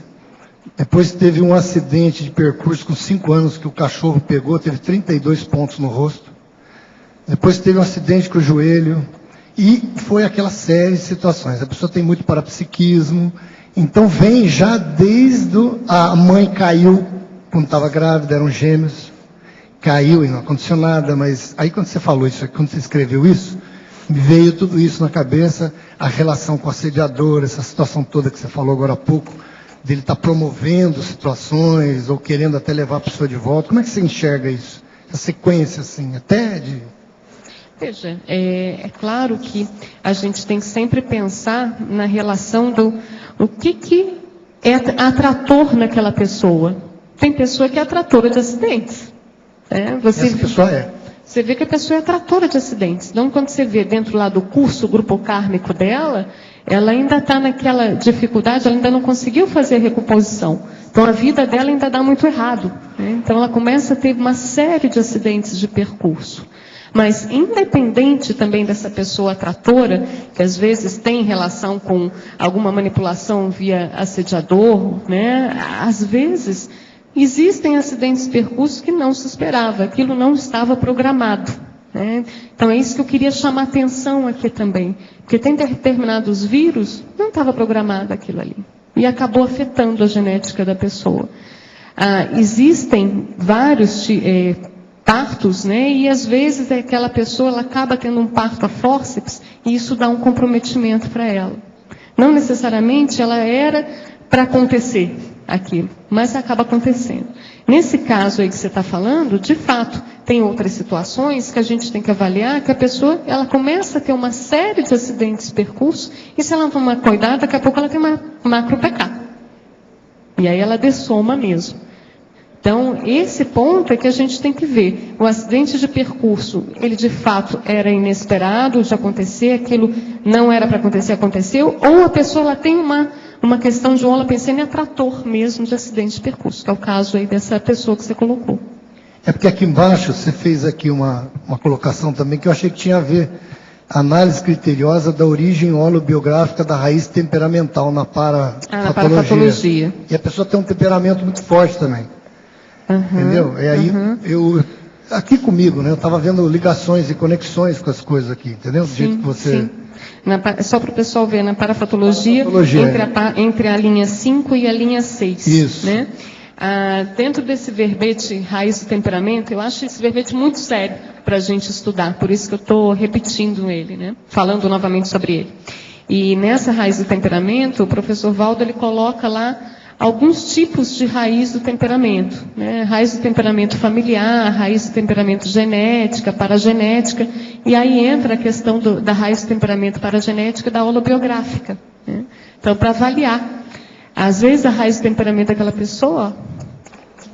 depois teve um acidente de percurso com 5 anos que o cachorro pegou, teve 32 pontos no rosto, depois teve um acidente com o joelho, e foi aquela série de situações. A pessoa tem muito parapsiquismo. Então vem já desde a mãe caiu quando estava grávida, eram gêmeos, caiu e não aconteceu nada, mas aí quando você falou isso, quando você escreveu isso, me veio tudo isso na cabeça, a relação com o assediador, essa situação toda que você falou agora há pouco, dele estar promovendo situações ou querendo até levar a pessoa de volta. Como é que você enxerga isso? Essa sequência assim, até de... Veja, é claro que a gente tem que sempre pensar na relação o que é atrator naquela pessoa. Tem pessoa que é atratora de acidentes. Essa pessoa é. Você vê que a pessoa é atratora de acidentes. Então, quando você vê dentro lá do curso, o grupo kármico dela, ela ainda está naquela dificuldade, ela ainda não conseguiu fazer a recomposição. Então, a vida dela ainda dá muito errado. Então, ela começa a ter uma série de acidentes de percurso. Mas, independente também dessa pessoa atratora, que às vezes tem relação com alguma manipulação via assediador, né? Às vezes existem acidentes de percurso que não se esperava, aquilo não estava programado, né? Então é isso que eu queria chamar a atenção aqui também, porque tem determinados vírus, não estava programado aquilo ali, e acabou afetando a genética da pessoa. Existem vários partos, né? E às vezes aquela pessoa ela acaba tendo um parto a fórceps e isso dá um comprometimento para ela. Não necessariamente ela era para acontecer aquilo, mas acaba acontecendo. Nesse caso aí que você está falando, de fato, tem outras situações que a gente tem que avaliar que a pessoa ela começa a ter uma série de acidentes de percurso e se ela não tomar cuidado, daqui a pouco ela tem uma macro PK. E aí ela dessoma mesmo. Então, esse ponto é que a gente tem que ver. O acidente de percurso, ele de fato era inesperado de acontecer, aquilo não era para acontecer, aconteceu, ou a pessoa ela tem uma questão de holopensene atrator mesmo de acidente de percurso, que é o caso aí dessa pessoa que você colocou. É porque aqui embaixo você fez aqui uma colocação também que eu achei que tinha a ver. Análise criteriosa da origem holobiográfica da raiz temperamental na parapatologia. E a pessoa tem um temperamento muito forte também. Entendeu? E aí, aqui comigo, né? Eu estava vendo ligações e conexões com as coisas aqui, entendeu? Do jeito que você... Sim. Só para o pessoal ver, na parapatologia entre a linha 5 e a linha 6. Isso. Né? Dentro desse verbete raiz do temperamento, eu acho esse verbete muito sério para a gente estudar, por isso que eu estou repetindo ele, né? Falando novamente sobre ele. E nessa raiz do temperamento, o professor Valdo ele coloca lá alguns tipos de raiz do temperamento, né? Raiz do temperamento familiar, raiz do temperamento genética, paragenética, e aí entra a questão da raiz do temperamento paragenética da holobiográfica, né? Então, para avaliar, às vezes a raiz do temperamento daquela pessoa,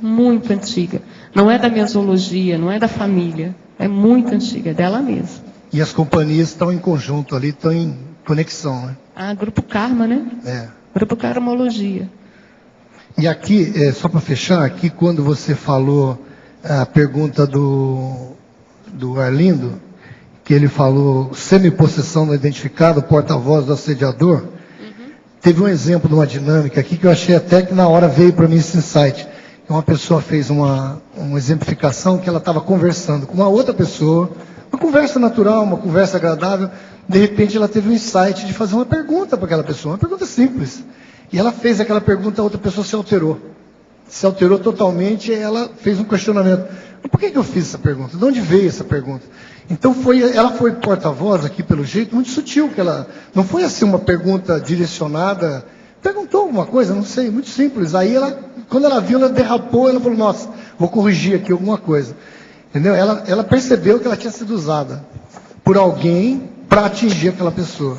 muito antiga, não é da mesologia, não é da família, é muito antiga, é dela mesma. E as companhias estão em conjunto ali, estão em conexão, né? Ah, Grupo Karma, né? É. Grupo Karmologia. E aqui, só para fechar, aqui quando você falou a pergunta do Arlindo, que ele falou semipossessão não identificada, porta-voz do assediador, teve um exemplo de uma dinâmica aqui que eu achei até que na hora veio para mim esse insight. Uma pessoa fez uma exemplificação que ela estava conversando com uma outra pessoa, uma conversa natural, uma conversa agradável, de repente ela teve um insight de fazer uma pergunta para aquela pessoa, uma pergunta simples. E ela fez aquela pergunta, a outra pessoa se alterou. Se alterou totalmente, ela fez um questionamento. Por que eu fiz essa pergunta? De onde veio essa pergunta? Então ela foi porta-voz aqui pelo jeito muito sutil, que ela não foi assim uma pergunta direcionada, perguntou alguma coisa, não sei, muito simples. Aí quando ela viu, ela derrapou, ela falou, nossa, vou corrigir aqui alguma coisa. Entendeu? Ela percebeu que ela tinha sido usada por alguém para atingir aquela pessoa.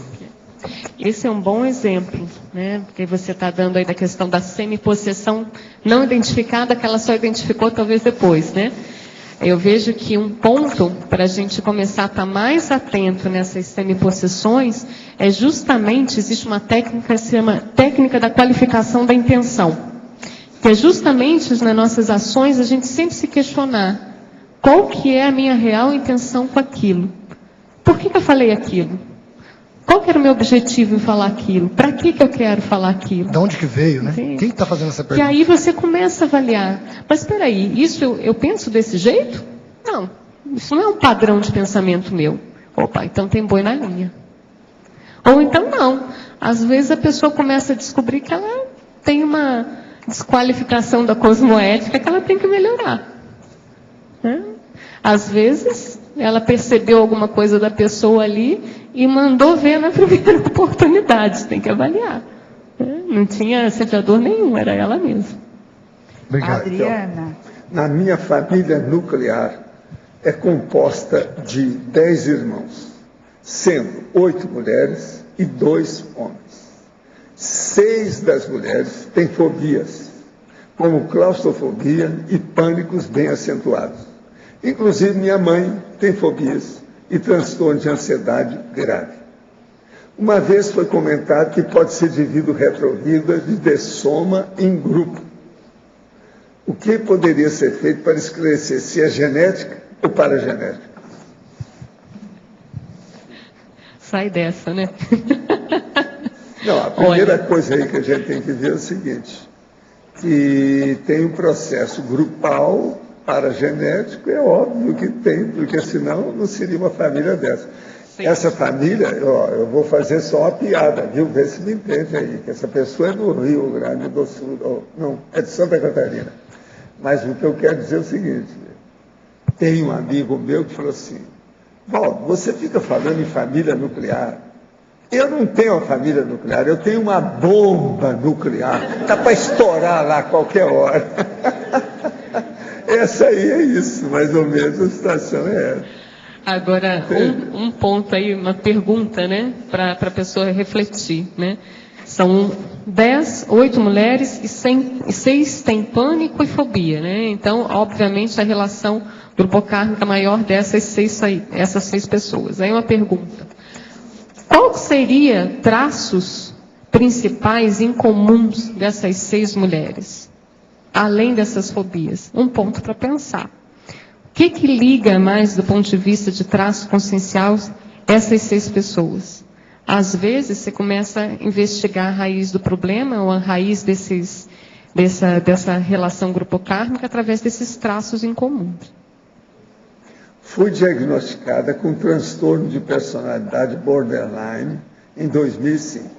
Esse é um bom exemplo, né? Porque você está dando aí da questão da semipossessão não identificada, que ela só identificou talvez depois, né? Eu vejo que um ponto para a gente começar a estar mais atento nessas semipossessões é justamente, existe uma técnica que se chama técnica da qualificação da intenção, que é justamente nas nossas ações a gente sempre se questionar qual que é a minha real intenção com aquilo. Por que eu falei aquilo? Qual que era o meu objetivo em falar aquilo? Para que eu quero falar aquilo? De onde que veio, né? Entende? Quem está fazendo essa pergunta? E aí você começa a avaliar. Mas espera aí, isso eu penso desse jeito? Não, isso não é um padrão de pensamento meu. Opa, então tem boi na linha. Ou então não. Às vezes a pessoa começa a descobrir que ela tem uma desqualificação da cosmoética que ela tem que melhorar. Né? Às vezes ela percebeu alguma coisa da pessoa ali e mandou ver na primeira oportunidade. Tem que avaliar. Não tinha assediador nenhum, era ela mesma. Obrigado. Adriana. Então, na minha família nuclear é composta de 10 irmãos, sendo 8 mulheres e 2 homens. 6 das mulheres têm fobias, como claustrofobia e pânicos bem acentuados. Inclusive, minha mãe tem fobias e transtorno de ansiedade grave. Uma vez foi comentado que pode ser devido retrovida de dessoma em grupo. O que poderia ser feito para esclarecer se é genética ou paragenética? Sai dessa, né? Não, a primeira coisa aí que a gente tem que ver é o seguinte, que tem um processo grupal paragenético, é óbvio que tem, porque senão não seria uma família dessa. Sim. Essa família, eu vou fazer só uma piada, viu? Vê se me entende aí, que essa pessoa é do Rio Grande do Sul, não, é de Santa Catarina. Mas o que eu quero dizer é o seguinte, tem um amigo meu que falou assim, Valdo, você fica falando em família nuclear. Eu não tenho uma família nuclear, eu tenho uma bomba nuclear, está para estourar lá a qualquer hora. Essa aí é isso, mais ou menos a situação é essa. Agora, um ponto aí, uma pergunta, né, para a pessoa refletir, né? São 8 mulheres e 6 têm pânico e fobia, né? Então, obviamente, a relação grupocármica maior dessas 6 pessoas. Aí uma pergunta. Qual seria traços principais incomuns dessas 6 mulheres? Além dessas fobias. Um ponto para pensar. O que liga mais do ponto de vista de traço consciencial essas 6 pessoas? Às vezes você começa a investigar a raiz do problema ou a raiz dessa relação grupocármica através desses traços incomuns. Fui diagnosticada com transtorno de personalidade borderline em 2005.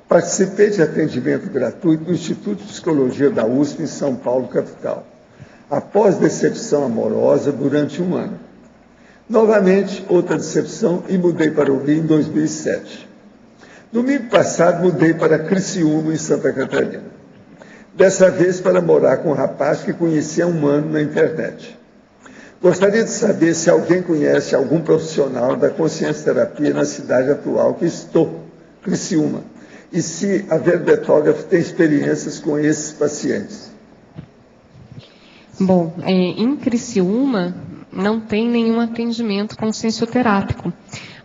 Participei de atendimento gratuito no Instituto de Psicologia da USP em São Paulo, capital. Após decepção amorosa durante 1 ano. Novamente, outra decepção e mudei para o Rio em 2007. Domingo passado, mudei para Criciúma, em Santa Catarina. dessa vez para morar com um rapaz que conhecia um ano na internet. Gostaria de saber se alguém conhece algum profissional da consciência-terapia na cidade atual que estou, Criciúma, e se a verbetógrafa tem experiências com esses pacientes. Bom, em Criciúma não tem nenhum atendimento consciencioterápico,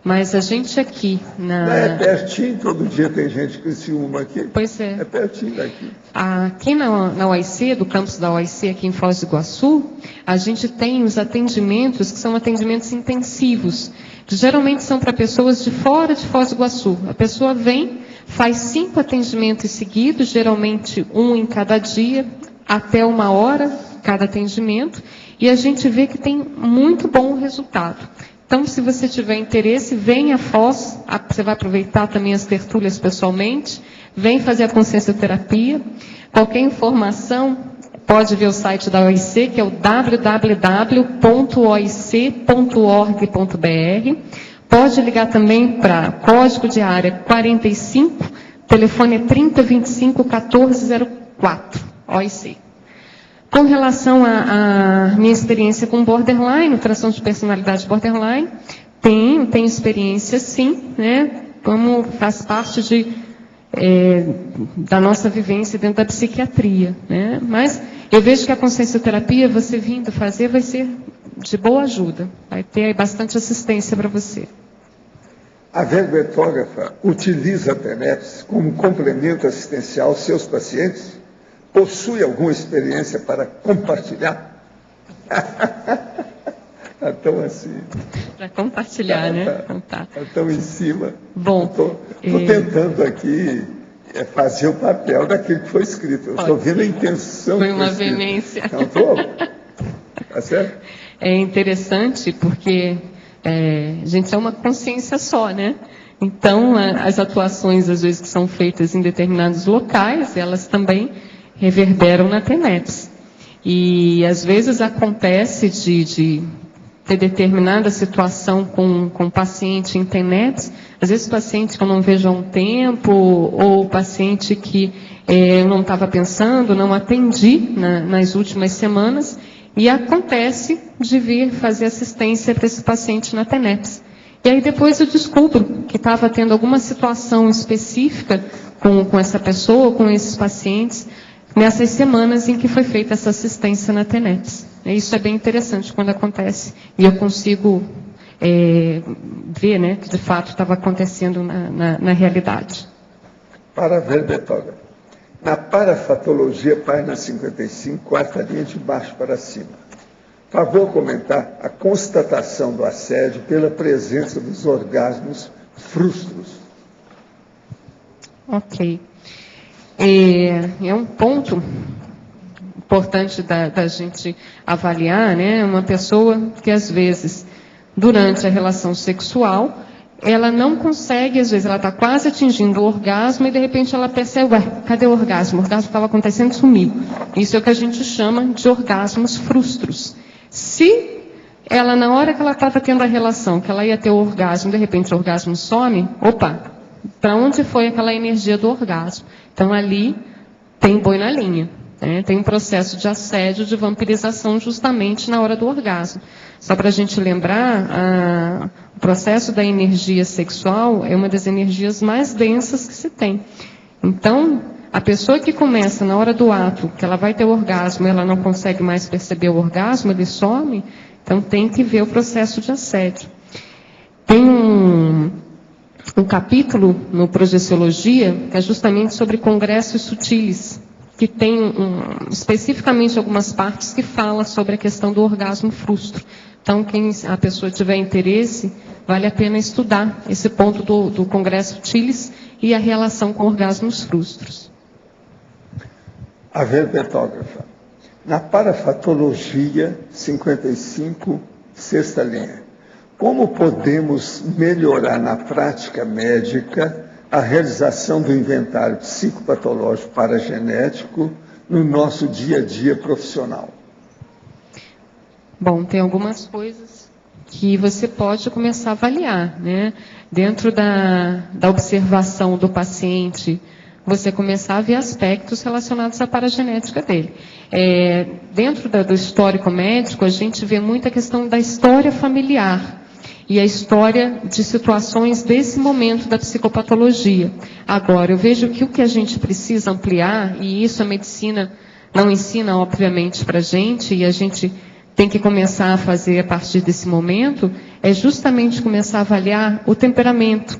mas a gente aqui É pertinho, todo dia tem gente de Criciúma aqui. Pois é. É pertinho daqui. Aqui na OIC, do campus da OIC aqui em Foz do Iguaçu, a gente tem os atendimentos que são atendimentos intensivos, que geralmente são para pessoas de fora de Foz do Iguaçu. A pessoa vem, faz 5 atendimentos seguidos, geralmente 1 em cada dia, até 1 hora cada atendimento, e a gente vê que tem muito bom resultado. Então, se você tiver interesse, venha a Foz, você vai aproveitar também as tertúlias pessoalmente, vem fazer a consciencioterapia. Qualquer informação, pode ver o site da OIC, que é o www.oic.org.br. Pode ligar também para código de área 45, telefone é 3025 1404, OIC. Com relação à minha experiência com borderline, transtorno de personalidade borderline, tenho experiência sim, né, como faz parte da nossa vivência dentro da psiquiatria, né, mas eu vejo que a consciencioterapia, você vindo fazer, vai ser de boa ajuda, vai ter bastante assistência para você. A verbetógrafa utiliza a TENEPS como complemento assistencial aos seus pacientes? Possui alguma experiência para compartilhar? Então, assim... Para compartilhar, né? Tá. Estão em cima. Bom... Estou tentando aqui fazer o papel daquilo que foi escrito. Eu estou vendo a intenção. Foi uma veemência. Não estou? Tá certo? É interessante porque a gente é uma consciência só, né? Então, as atuações, às vezes, que são feitas em determinados locais, elas também reverberam na TENEPS. E, às vezes, acontece de ter determinada situação com o paciente em TENEPS, às vezes paciente que eu não vejo há um tempo, ou paciente que eu não estava pensando, não atendi nas últimas semanas, e acontece de vir fazer assistência para esse paciente na TENEPS. E aí depois eu descubro que estava tendo alguma situação específica com essa pessoa, com esses pacientes, nessas semanas em que foi feita essa assistência na TENEPS. Isso é bem interessante quando acontece. E eu consigo ver, né, que de fato estava acontecendo na realidade. Para a verbetógrafa. Na parafatologia, página 55, quarta linha de baixo para cima. Favor comentar a constatação do assédio pela presença dos orgasmos frustros. Ok. É um ponto importante da gente avaliar, né? Uma pessoa que, às vezes, durante a relação sexual, ela não consegue, às vezes, ela está quase atingindo o orgasmo e, de repente, ela percebe, cadê o orgasmo? O orgasmo estava acontecendo e sumiu. Isso é o que a gente chama de orgasmos frustros. Se ela, na hora que ela estava tendo a relação, que ela ia ter o orgasmo, de repente o orgasmo some, para onde foi aquela energia do orgasmo? Então, ali tem boi na linha. Tem um processo de assédio, de vampirização, justamente na hora do orgasmo. Só para a gente lembrar, o processo da energia sexual é uma das energias mais densas que se tem. Então, a pessoa que começa na hora do ato, que ela vai ter o orgasmo, ela não consegue mais perceber o orgasmo, ele some, então tem que ver o processo de assédio. Tem um capítulo no Projeciologia, que é justamente sobre congressos sutiles, que tem especificamente algumas partes que fala sobre a questão do orgasmo frustro. Então, quem a pessoa tiver interesse, vale a pena estudar esse ponto do congresso sutiles e a relação com orgasmos frustros. A verbetógrafa. Na parafatologia 55, sexta linha. Como podemos melhorar na prática médica a realização do inventário psicopatológico paragenético no nosso dia a dia profissional? Bom, tem algumas coisas que você pode começar a avaliar, né? Dentro da observação do paciente você começar a ver aspectos relacionados à paragenética dele. Dentro do histórico médico, a gente vê muita questão da história familiar e a história de situações desse momento da psicopatologia. Agora, eu vejo que o que a gente precisa ampliar, e isso a medicina não ensina, obviamente, para a gente, e a gente tem que começar a fazer a partir desse momento, é justamente começar a avaliar o temperamento,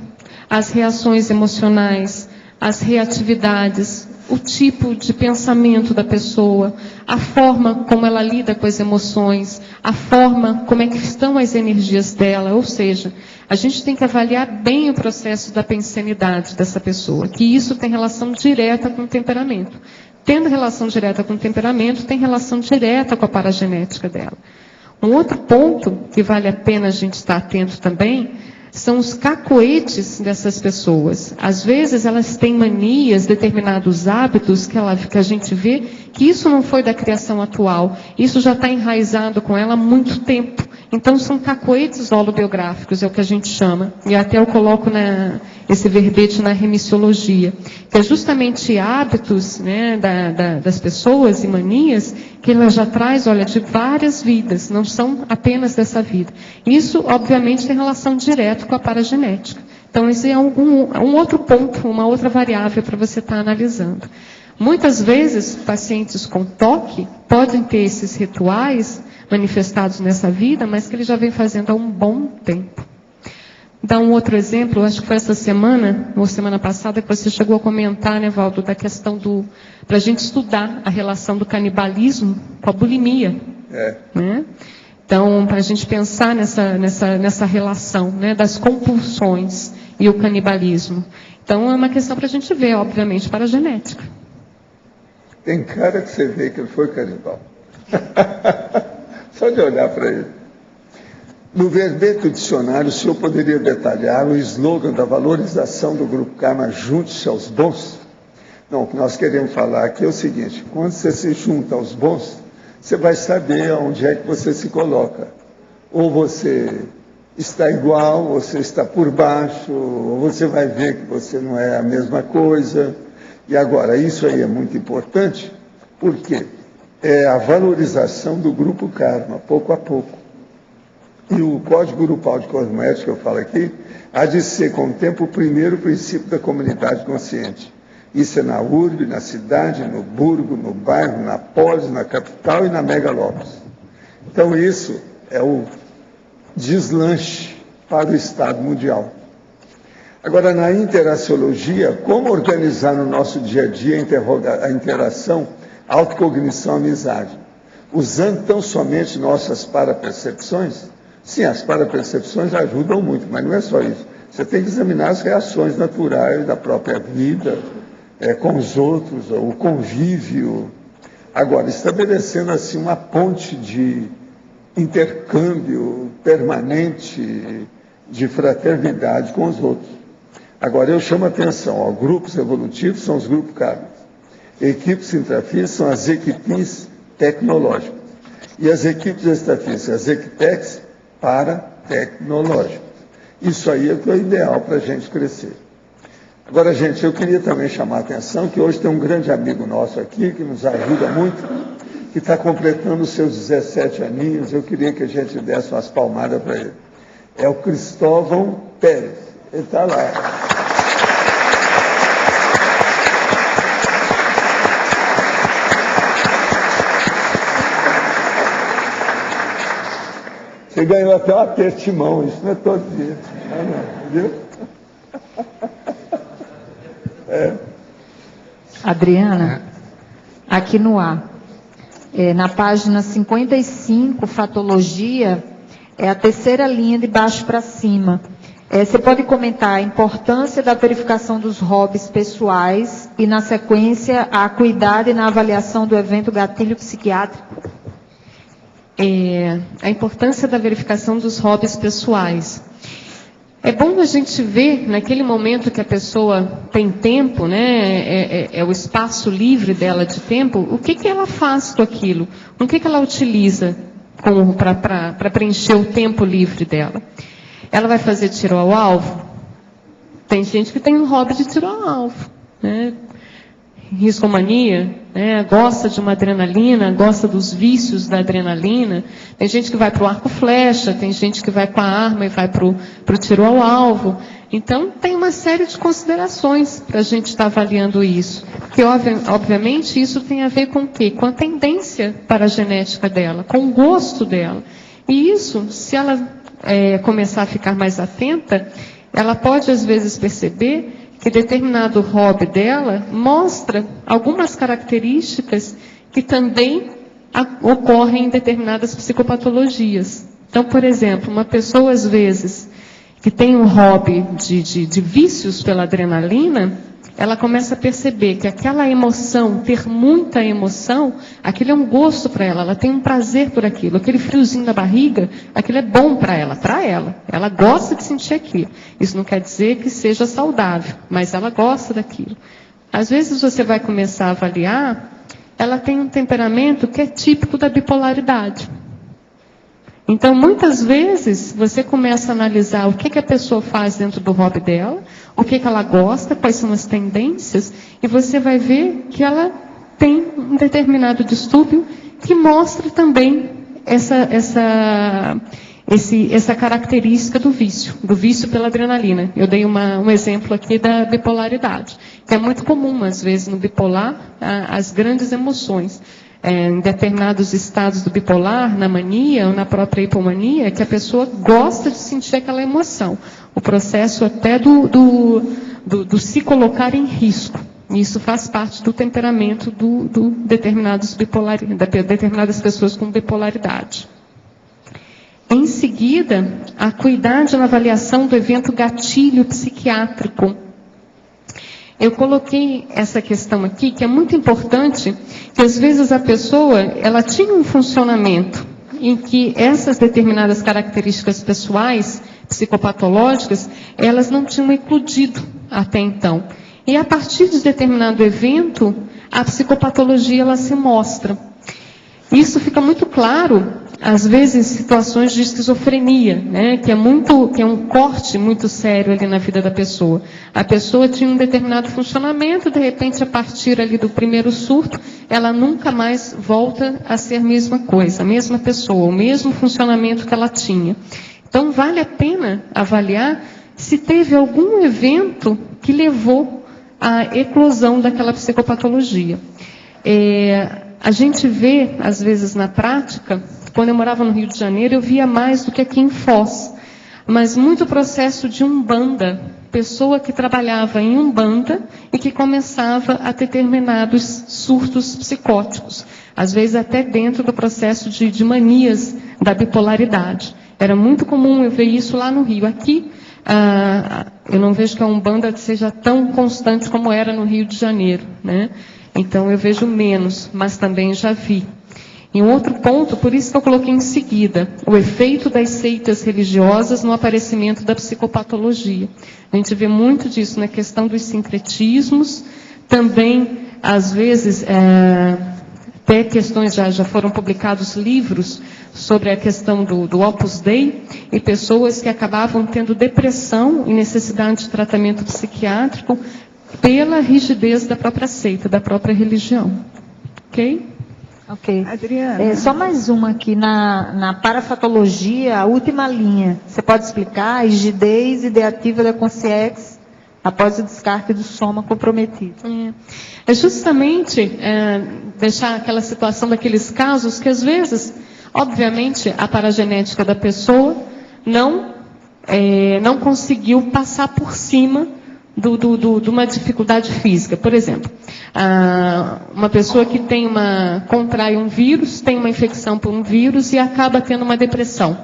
as reações emocionais, as reatividades, o tipo de pensamento da pessoa, a forma como ela lida com as emoções, a forma como é que estão as energias dela, ou seja, a gente tem que avaliar bem o processo da pensanidade dessa pessoa, que isso tem relação direta com o temperamento. Tendo relação direta com o temperamento, tem relação direta com a paragenética dela. Um outro ponto que vale a pena a gente estar atento também são os cacoetes dessas pessoas. Às vezes elas têm manias, determinados hábitos que a gente vê que isso não foi da criação atual. Isso já está enraizado com ela há muito tempo. Então são cacoetes holobiográficos, é o que a gente chama. E até eu coloco esse verbete na remissiologia, que é justamente hábitos, né, das pessoas e manias que ela já traz, olha, de várias vidas, não são apenas dessa vida. Isso, obviamente, tem relação direta com a paragenética. Então, esse é um outro ponto, uma outra variável para você estar analisando. Muitas vezes, pacientes com toque podem ter esses rituais manifestados nessa vida, mas que ele já vem fazendo há um bom tempo. Dar um outro exemplo, acho que foi essa semana, ou semana passada, que você chegou a comentar, né, Valdo, da questão para a gente estudar a relação do canibalismo com a bulimia. Né? Então, para a gente pensar nessa relação, né, das compulsões e o canibalismo. Então, é uma questão para a gente ver, obviamente, para a genética. Tem cara que você vê que ele foi canibal. Só de olhar para ele. No verbete do dicionário, o senhor poderia detalhar o slogan da valorização do Grupo Karma, junte-se aos bons? Não, o que nós queremos falar aqui é o seguinte: quando você se junta aos bons, você vai saber onde é que você se coloca. Ou você está igual, ou você está por baixo, ou você vai ver que você não é a mesma coisa. E agora, isso aí é muito importante, porque é a valorização do Grupo Karma, pouco a pouco. E o Código Grupal de Cosméticos, que eu falo aqui, há de ser, com o tempo, o primeiro princípio da comunidade consciente. Isso é na urbe, na cidade, no burgo, no bairro, na polis, na capital e na megalópolis. Então, isso é o deslanche para o Estado mundial. Agora, na interaciologia, como organizar no nosso dia a dia a interação, autocognição, amizade? Usando tão somente nossas parapercepções? Sim, as parapercepções ajudam muito, mas não é só isso. Você tem que examinar as reações naturais da própria vida, com os outros, o convívio. Agora, estabelecendo assim uma ponte de intercâmbio permanente, de fraternidade com os outros. Agora, eu chamo a atenção, grupos evolutivos são os grupos kármicos. Equipes intrafísicas são as equipes tecnológicas. E as equipes extrafísicas, as equitex, para tecnológicos. Isso aí é o que é ideal para a gente crescer. Agora, gente, eu queria também chamar a atenção que hoje tem um grande amigo nosso aqui, que nos ajuda muito, que está completando os seus 17 aninhos. Eu queria que a gente desse umas palmadas para ele. É o Cristóvão Pérez. Ele está lá. Você ganhou até um aperto de mão, isso não é todo dia. Viu? Adriana, aqui no ar, na página 55, Fatologia, é a terceira linha de baixo para cima. Você pode comentar a importância da verificação dos hobbies pessoais e, na sequência, a acuidade na avaliação do evento gatilho psiquiátrico? A importância da verificação dos hobbies pessoais. É bom a gente ver, naquele momento que a pessoa tem tempo, né, é o espaço livre dela de tempo, o que ela faz com aquilo? O que ela utiliza para preencher o tempo livre dela? Ela vai fazer tiro ao alvo? Tem gente que tem um hobby de tiro ao alvo, né? riscomania, né, gosta de uma adrenalina, gosta dos vícios da adrenalina. Tem gente que vai para o arco flecha, tem gente que vai com a arma e vai para o tiro ao alvo. Então, tem uma série de considerações para a gente estar avaliando isso. Porque, obviamente, isso tem a ver com o quê? Com a tendência para a genética dela, com o gosto dela. E isso, se ela começar a ficar mais atenta, ela pode, às vezes, perceber que determinado hobby dela mostra algumas características que também ocorrem em determinadas psicopatologias. Então, por exemplo, uma pessoa, às vezes, que tem um hobby de vícios pela adrenalina, ela começa a perceber que aquela emoção, ter muita emoção, aquilo é um gosto para ela tem um prazer por aquilo, aquele friozinho na barriga, aquilo é bom para ela. Ela gosta de sentir aquilo. Isso não quer dizer que seja saudável, mas ela gosta daquilo. Às vezes você vai começar a avaliar, ela tem um temperamento que é típico da bipolaridade. Então, muitas vezes, você começa a analisar o que a pessoa faz dentro do hobby dela, o que ela gosta, quais são as tendências, e você vai ver que ela tem um determinado distúrbio que mostra também essa característica do vício pela adrenalina. Eu dei um exemplo aqui da bipolaridade, que é muito comum, às vezes, no bipolar, as grandes emoções. Em determinados estados do bipolar, na mania ou na própria hipomania, que a pessoa gosta de sentir aquela emoção. O processo até do se colocar em risco. Isso faz parte do temperamento de determinadas pessoas com bipolaridade. Em seguida, a cuidado na avaliação do evento gatilho psiquiátrico. Eu coloquei essa questão aqui, que é muito importante, que às vezes a pessoa, ela tinha um funcionamento em que essas determinadas características pessoais, psicopatológicas, elas não tinham eclodido até então. E a partir de determinado evento, a psicopatologia ela se mostra. Isso fica muito claro, às vezes, em situações de esquizofrenia, né, que é um corte muito sério ali na vida da pessoa. A pessoa tinha um determinado funcionamento, de repente, a partir ali do primeiro surto, ela nunca mais volta a ser a mesma coisa, a mesma pessoa, o mesmo funcionamento que ela tinha. Então, vale a pena avaliar se teve algum evento que levou à eclosão daquela psicopatologia. A gente vê, às vezes, na prática, quando eu morava no Rio de Janeiro, eu via mais do que aqui em Foz. Mas muito processo de umbanda, pessoa que trabalhava em umbanda e que começava a ter determinados surtos psicóticos. Às vezes até dentro do processo de manias da bipolaridade. Era muito comum eu ver isso lá no Rio. Aqui, eu não vejo que a umbanda seja tão constante como era no Rio de Janeiro, né? Então, eu vejo menos, mas também já vi. E um outro ponto, por isso que eu coloquei em seguida, o efeito das seitas religiosas no aparecimento da psicopatologia. A gente vê muito disso na questão dos sincretismos, também, às vezes, até questões, já foram publicados livros sobre a questão do Opus Dei, e pessoas que acabavam tendo depressão e necessidade de tratamento psiquiátrico, pela rigidez da própria seita, da própria religião. Ok? Ok. Adriana. Só mais uma aqui, na parafatologia, a última linha. Você pode explicar a rigidez ideativa da consciência após o descarte do soma comprometido? É justamente deixar aquela situação daqueles casos que, às vezes, obviamente, a paragenética da pessoa não conseguiu passar por cima de uma dificuldade física. Por exemplo, uma pessoa que contrai um vírus, tem uma infecção por um vírus e acaba tendo uma depressão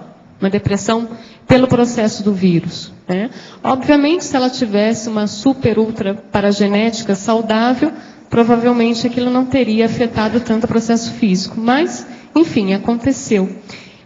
pelo processo do vírus, né? Obviamente, se ela tivesse uma super ultra paragenética saudável, provavelmente aquilo não teria afetado tanto o processo físico, mas, enfim, aconteceu.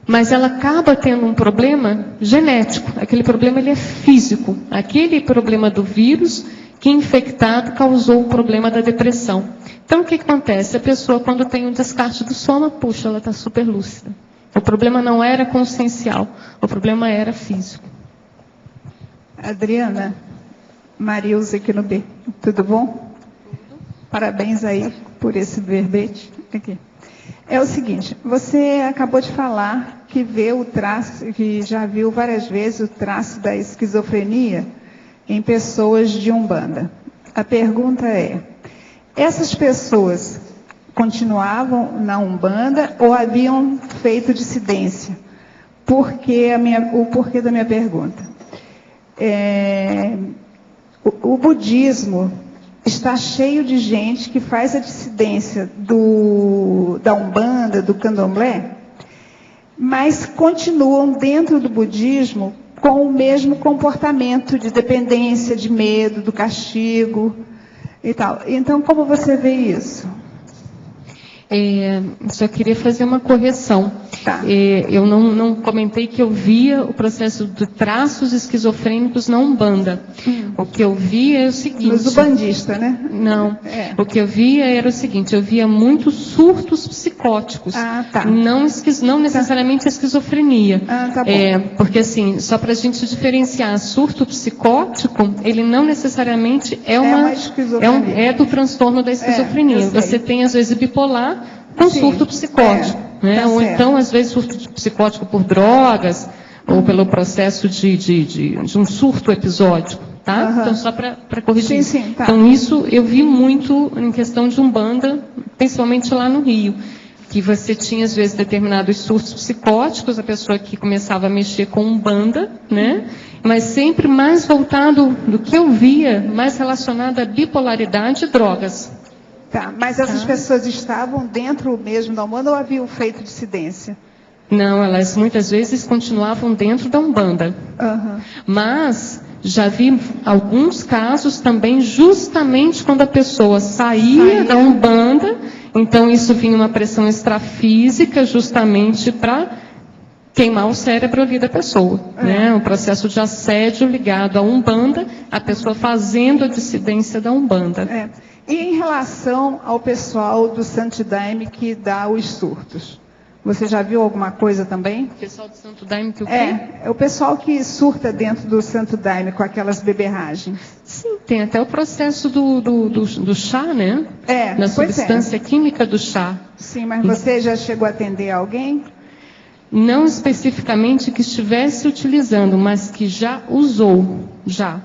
Mas ela acaba tendo um problema genético. Aquele problema ele é físico. Aquele problema do vírus que infectado causou o problema da depressão. Então o que acontece? A pessoa quando tem um descarte do soma, puxa, ela está super lúcida. O problema não era consciencial, o problema era físico. Adriana, Marilza aqui no B. Tudo bom? Parabéns aí por esse verbete. Aqui. É o seguinte, você acabou de falar que vê o traço, que já viu várias vezes o traço da esquizofrenia em pessoas de Umbanda. A pergunta é, essas pessoas continuavam na Umbanda ou haviam feito dissidência? O porquê da minha pergunta. O budismo está cheio de gente que faz a dissidência da Umbanda, do Candomblé, mas continuam dentro do budismo com o mesmo comportamento de dependência, de medo, do castigo e tal. Então, como você vê isso? Só queria fazer uma correção. Tá. Eu não comentei que eu via o processo de traços esquizofrênicos na Umbanda. O que eu via é o seguinte... Mas o bandista, né? Não. O que eu via era o seguinte, eu via muitos surtos psicóticos. Tá. Não necessariamente a esquizofrenia. Tá bom. Porque assim, só para a gente diferenciar, surto psicótico, ele não necessariamente uma esquizofrenia. É do transtorno da esquizofrenia. Você tem, às vezes, bipolar com surto psicótico. Né? Ou então, às vezes, surto psicótico por drogas, ou pelo processo de um surto episódico. Tá? Então, só para corrigir. Sim, tá. Então, isso eu vi muito em questão de Umbanda, principalmente lá no Rio. Que você tinha, às vezes, determinados surtos psicóticos, a pessoa que começava a mexer com Umbanda, né? Mas sempre mais voltado do que eu via, mais relacionado à bipolaridade e drogas. Tá, mas essas pessoas estavam dentro mesmo da Umbanda ou haviam feito dissidência? Não, elas muitas vezes continuavam dentro da Umbanda. Mas já vi alguns casos também, justamente quando a pessoa saía da Umbanda, então isso vinha uma pressão extrafísica, justamente para queimar o cérebro ali da pessoa. Né? Um processo de assédio ligado à Umbanda, a pessoa fazendo a dissidência da Umbanda. E em relação ao pessoal do Santo Daime que dá os surtos? Você já viu alguma coisa também? O pessoal do Santo Daime que o quê? É o pessoal que surta dentro do Santo Daime com aquelas beberragens. Sim, tem até o processo do chá, né? Na substância química do chá. Sim, mas você já chegou a atender alguém? Não especificamente que estivesse utilizando, mas que já usou, já.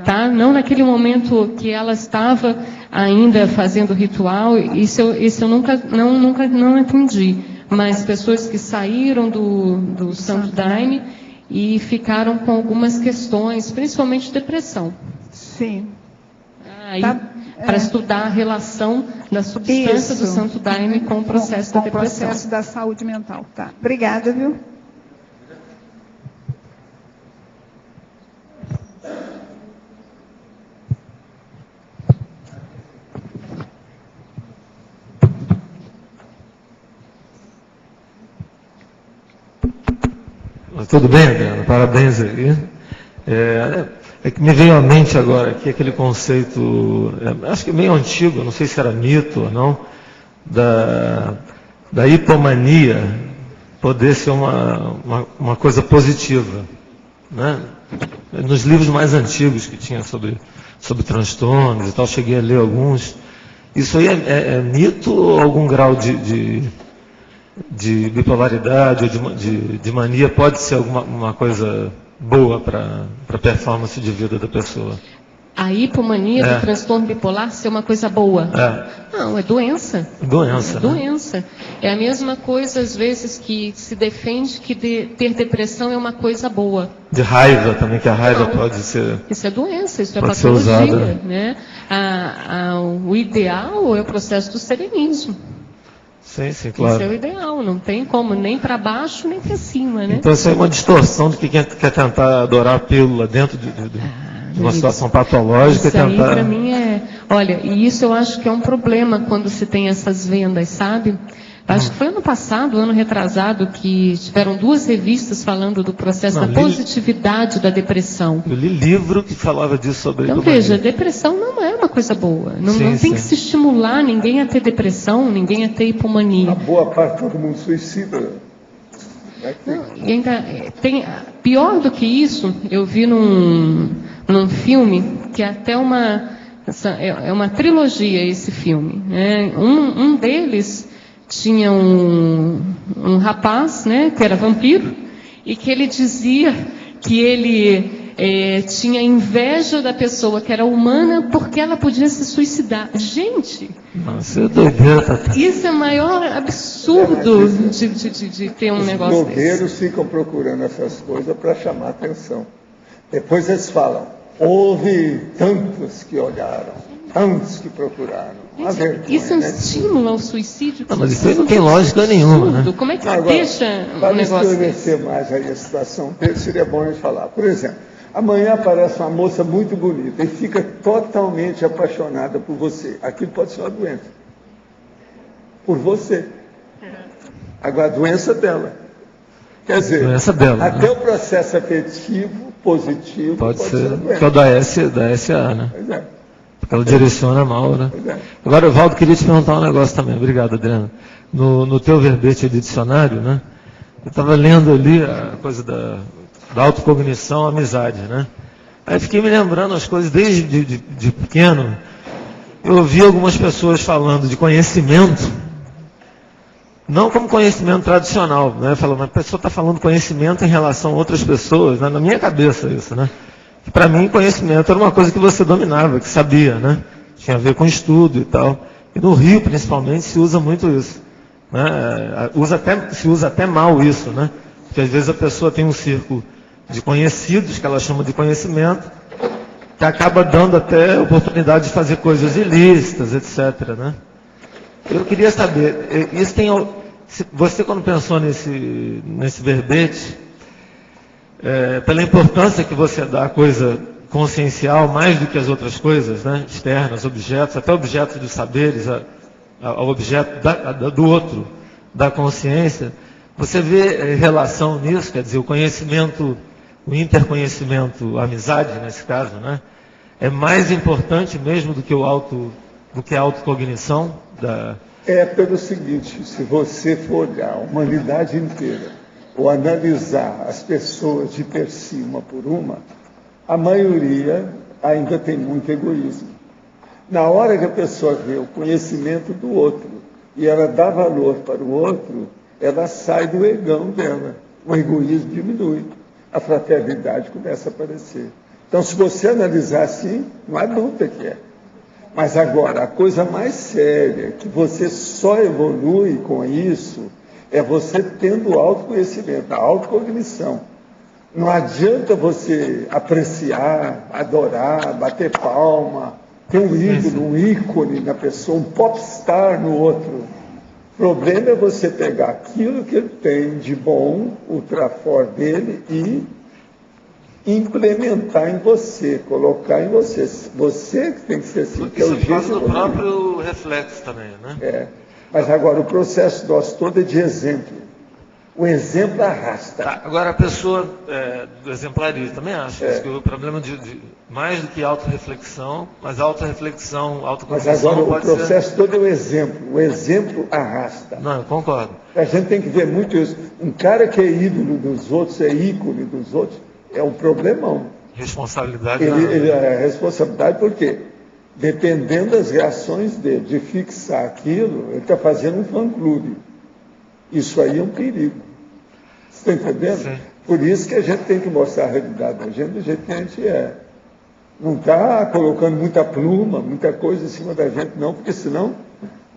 Tá? Não naquele momento que ela estava ainda fazendo o ritual, isso eu nunca entendi. Mas pessoas que saíram do Santo Daime e ficaram com algumas questões, principalmente depressão. Sim. Aí, para estudar a relação da substância do Santo Daime com o processo da depressão. Com o processo da saúde mental. Tá. Obrigada, viu? Tudo bem, Adriano? Parabéns aí. É que me veio à mente agora aqui aquele conceito, acho que meio antigo, não sei se era mito ou não, da hipomania poder ser uma coisa positiva. Né? Nos livros mais antigos que tinha sobre transtornos e tal, cheguei a ler alguns. Isso aí é mito ou algum grau de bipolaridade ou de mania pode ser uma coisa boa para a performance de vida da pessoa? A hipomania do transtorno bipolar ser uma coisa boa? Não, é doença. Doença. É a mesma coisa, às vezes, que se defende que ter depressão é uma coisa boa. De raiva também, que a raiva pode ser... Isso é doença, isso é patologia. Né? O ideal é o processo do serenismo. Sim, claro. Isso é o ideal, não tem como, nem para baixo, nem para cima, né? Então isso é uma distorção de quem quer tentar adorar a pílula dentro de uma situação patológica. Isso aí para mim olha, e isso eu acho que é um problema quando se tem essas vendas, sabe? Acho que foi ano passado, ano retrasado, que tiveram 2 revistas falando do processo da positividade da depressão. Eu li livro que falava disso sobre Então veja, depressão não é uma coisa boa. Não tem que se estimular ninguém a ter depressão, ninguém a ter hipomania. A boa parte todo mundo suicida. E ainda tem, pior do que isso, eu vi num filme que é até uma É uma trilogia esse filme, né? Um deles tinha um rapaz, né, que era vampiro, e que ele dizia que ele tinha inveja da pessoa que era humana porque ela podia se suicidar. Gente, nossa, é doideira. Isso é o maior absurdo de ter um negócio desse. Os blogueiros ficam procurando essas coisas para chamar atenção. Depois eles falam, houve tantos que olharam, tantos que procuraram. Isso é um estímulo ao suicídio. Não, mas isso aí não tem lógica nenhuma, né? Como é que você deixa um negócio desse? Para esclarecer mais aí a situação dele, seria bom a gente falar. Por exemplo, amanhã aparece uma moça muito bonita e fica totalmente apaixonada por você. Aquilo pode ser uma doença. Por você. Agora, a doença dela. Quer dizer, até né? O processo afetivo positivo pode ser que é o da SA, né? Pois é. Porque ela direciona mal, né? Pois é. Agora, Valdo, queria te perguntar um negócio também. Obrigado, Adriana. No teu verbete de dicionário, né? Eu estava lendo ali a coisa da autocognição, amizade, né? Aí fiquei me lembrando as coisas desde de pequeno. Eu ouvi algumas pessoas falando de conhecimento, não como conhecimento tradicional, né? Falando, mas a pessoa está falando conhecimento em relação a outras pessoas, né? Na minha cabeça isso, né? Para mim, conhecimento era uma coisa que você dominava, que sabia, né? Tinha a ver com estudo e tal. E no Rio, principalmente, se usa muito isso, né? Se usa até mal isso, né? Porque às vezes a pessoa tem um círculo de conhecidos, que ela chama de conhecimento, que acaba dando até oportunidade de fazer coisas ilícitas, etc., né? Eu queria saber, isso tem, você quando pensou nesse verbete, pela importância que você dá à coisa consciencial, mais do que as outras coisas, né, externas, objetos, até objetos dos saberes, ao objeto do outro, da consciência, você vê relação nisso, quer dizer, o conhecimento, o interconhecimento, a amizade nesse caso, né, é mais importante mesmo do que a autocognição? É pelo seguinte, se você for olhar a humanidade inteira, ou analisar as pessoas de per si, uma por uma, a maioria ainda tem muito egoísmo. Na hora que a pessoa vê o conhecimento do outro e ela dá valor para o outro, ela sai do egão dela. O egoísmo diminui. A fraternidade começa a aparecer. Então, se você analisar assim, não há dúvida que é. Mas agora, a coisa mais séria, que você só evolui com isso, é você tendo autoconhecimento, a autocognição. Não adianta você apreciar, adorar, bater palma, ter um ídolo, um ícone na pessoa, um popstar no outro. O problema é você pegar aquilo que ele tem de bom, o trafor dele, e implementar em você, colocar em você. Você que tem que ser assim. Porque isso faz do próprio reflexo também, né? Mas agora o processo nosso todo é de exemplo. O exemplo arrasta. Tá, agora a pessoa do exemplarismo também acha que o problema mais do que autorreflexão, mas autorreflexão, autocognição. Mas agora o processo todo é o exemplo. O exemplo arrasta. Não, eu concordo. A gente tem que ver muito isso. Um cara que é ídolo dos outros, é ícone dos outros, é um problemão. Responsabilidade. Ele é responsabilidade por quê? Dependendo das reações dele, de fixar aquilo, ele está fazendo um fã-clube. Isso aí é um perigo. Você está entendendo? Sim. Por isso que a gente tem que mostrar a realidade da gente do jeito que a gente é. Não está colocando muita pluma, muita coisa em cima da gente, não, porque senão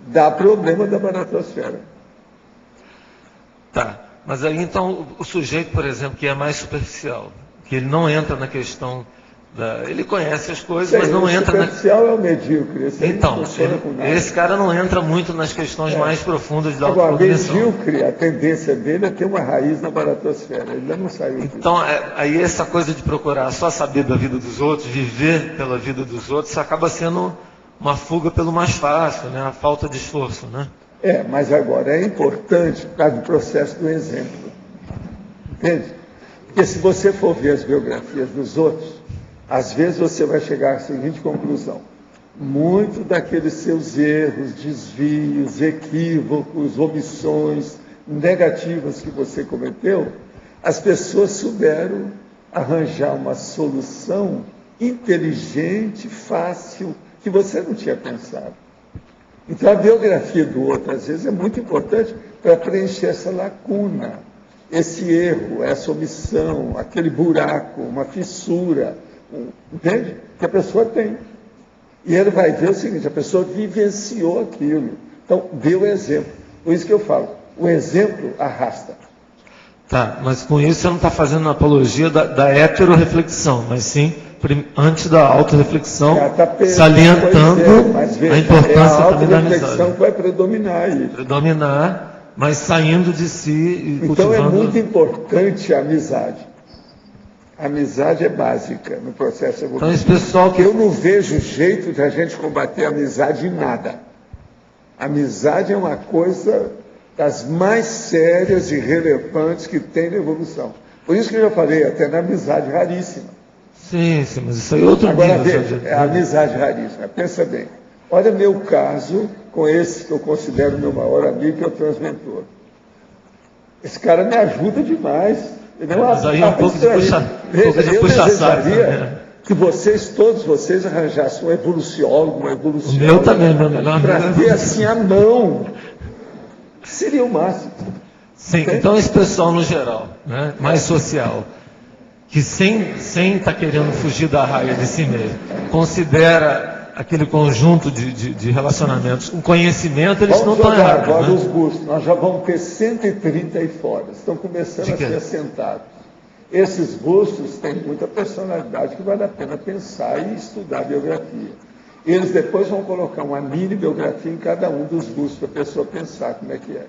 dá problema da baratosfera. Tá. Mas aí então o sujeito, por exemplo, que é mais superficial, que ele não entra na questão ele conhece as coisas, mas não entra na... O superficial é o medíocre. Então, esse cara não entra muito nas questões mais profundas da autocognição. Agora, medíocre, a tendência dele é ter uma raiz na baratosfera. Ele ainda não saiu disso. Então, aí essa coisa de procurar só saber da vida dos outros, viver pela vida dos outros, acaba sendo uma fuga pelo mais fácil, né? A falta de esforço, né? Mas agora é importante por causa do processo do exemplo. Entende? Porque se você for ver as biografias dos outros, às vezes você vai chegar à seguinte conclusão: muito daqueles seus erros, desvios, equívocos, omissões negativas que você cometeu, as pessoas souberam arranjar uma solução inteligente, fácil, que você não tinha pensado. Então, a biografia do outro, às vezes, é muito importante para preencher essa lacuna, esse erro, essa omissão, aquele buraco, uma fissura, entende? Que a pessoa tem. E ele vai ver o seguinte, a pessoa vivenciou aquilo. Então, dê o exemplo. Por isso que eu falo, o exemplo arrasta. Tá, mas com isso você não está fazendo apologia da heteroreflexão, mas sim antes da autorreflexão, salientando a importância também da amizade. A autoreflexão vai predominar aí. Predominar, mas saindo de si e então cultivando... é muito importante a amizade. A amizade é básica no processo evolutivo. Então, esse pessoal que... Eu não vejo jeito de a gente combater a amizade em nada. A amizade é uma coisa das mais sérias e relevantes que tem na evolução. Por isso que eu já falei, até na amizade raríssima. Sim, mas isso aí é outro nível. Agora, veja, é a amizade raríssima. Pensa bem. Olha meu caso com esse que eu considero meu maior amigo, que é o transmentor. Esse cara me ajuda demais. Mas aí é um pouco de puxa-saco. Que todos vocês arranjassem um evoluciólogo, O meu também, meu melhor amigo. Para ter assim a mão. Seria o máximo. Sim, então esse pessoal no geral, né, mais social, que sem estar querendo fugir da raia de si mesmo, considera aquele conjunto de relacionamentos um conhecimento, eles não estão errados. Agora né? os bustos, nós já vamos ter 130 aí fora, estão começando a ser assentados. Esses bustos têm muita personalidade que vale a pena pensar e estudar a biografia. Eles depois vão colocar uma mini biografia em cada um dos bustos para a pessoa pensar como é que é.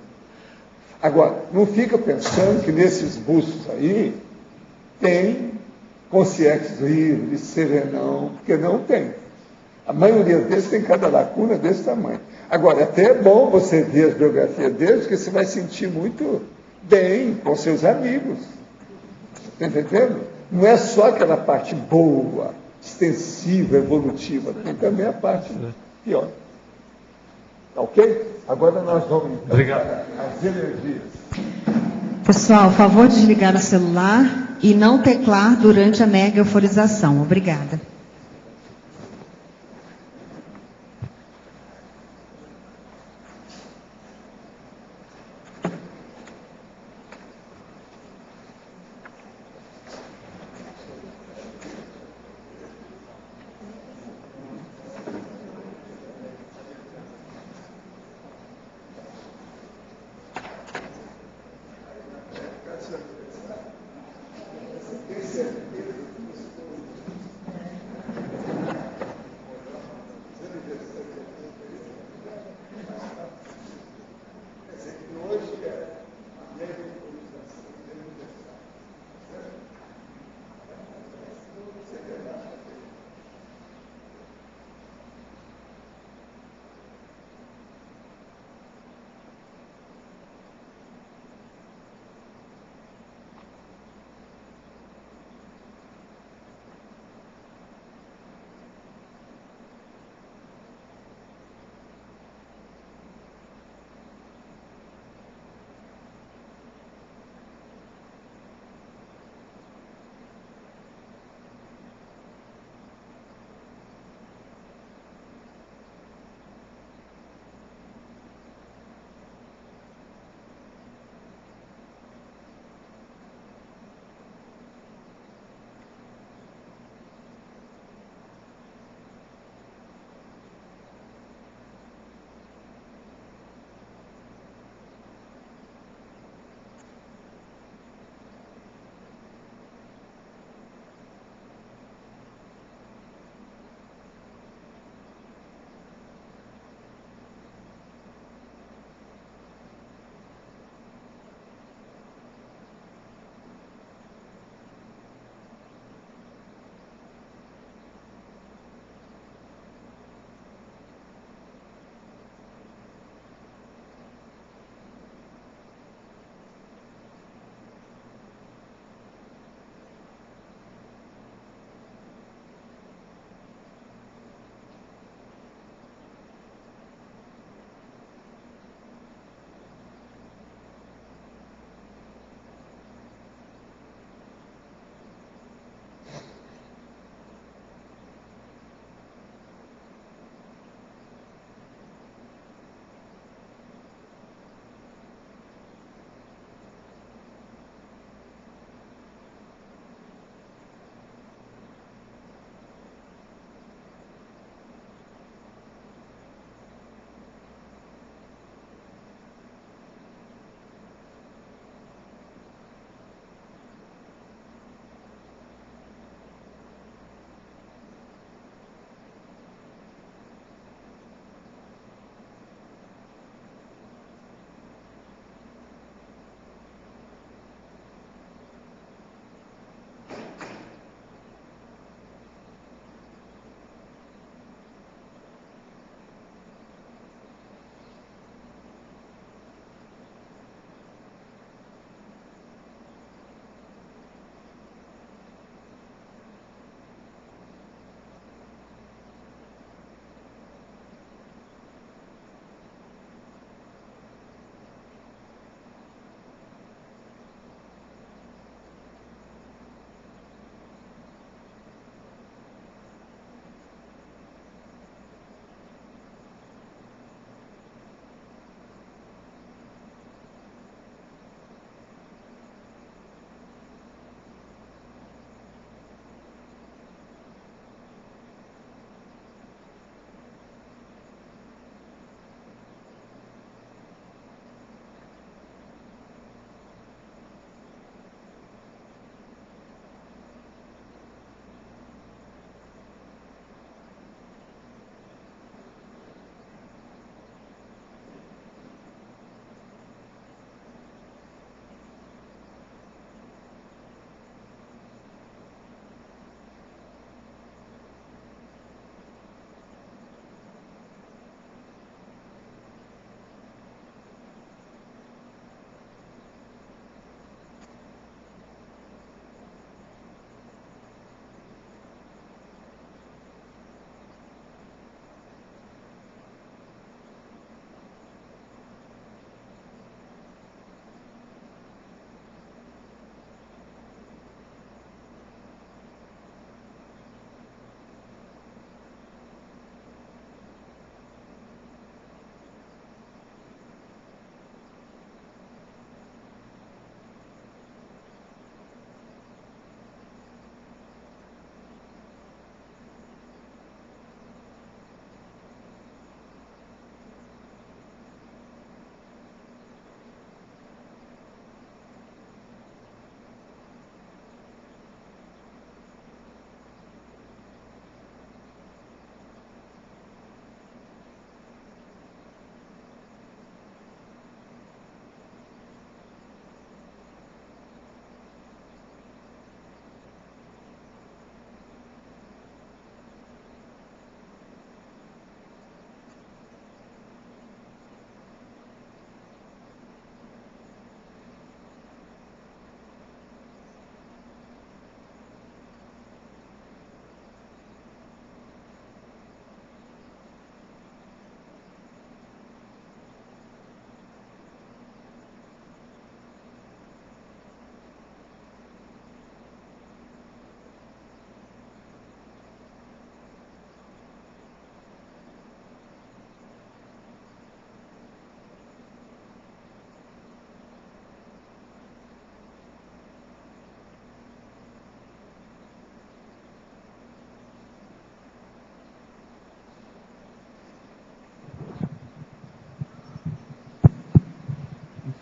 Agora, não fica pensando que nesses bustos aí tem consciência livre, serenão, porque não tem. A maioria deles tem cada lacuna desse tamanho. Agora, até é bom você ver as biografias deles, porque você vai sentir muito bem com seus amigos. Está entendendo? Não é só aquela parte boa, extensiva, evolutiva, tem também a parte pior. Tá ok? Agora nós vamos então para as energias. Pessoal, favor de desligar o celular e não teclar durante a mega euforização. Obrigada.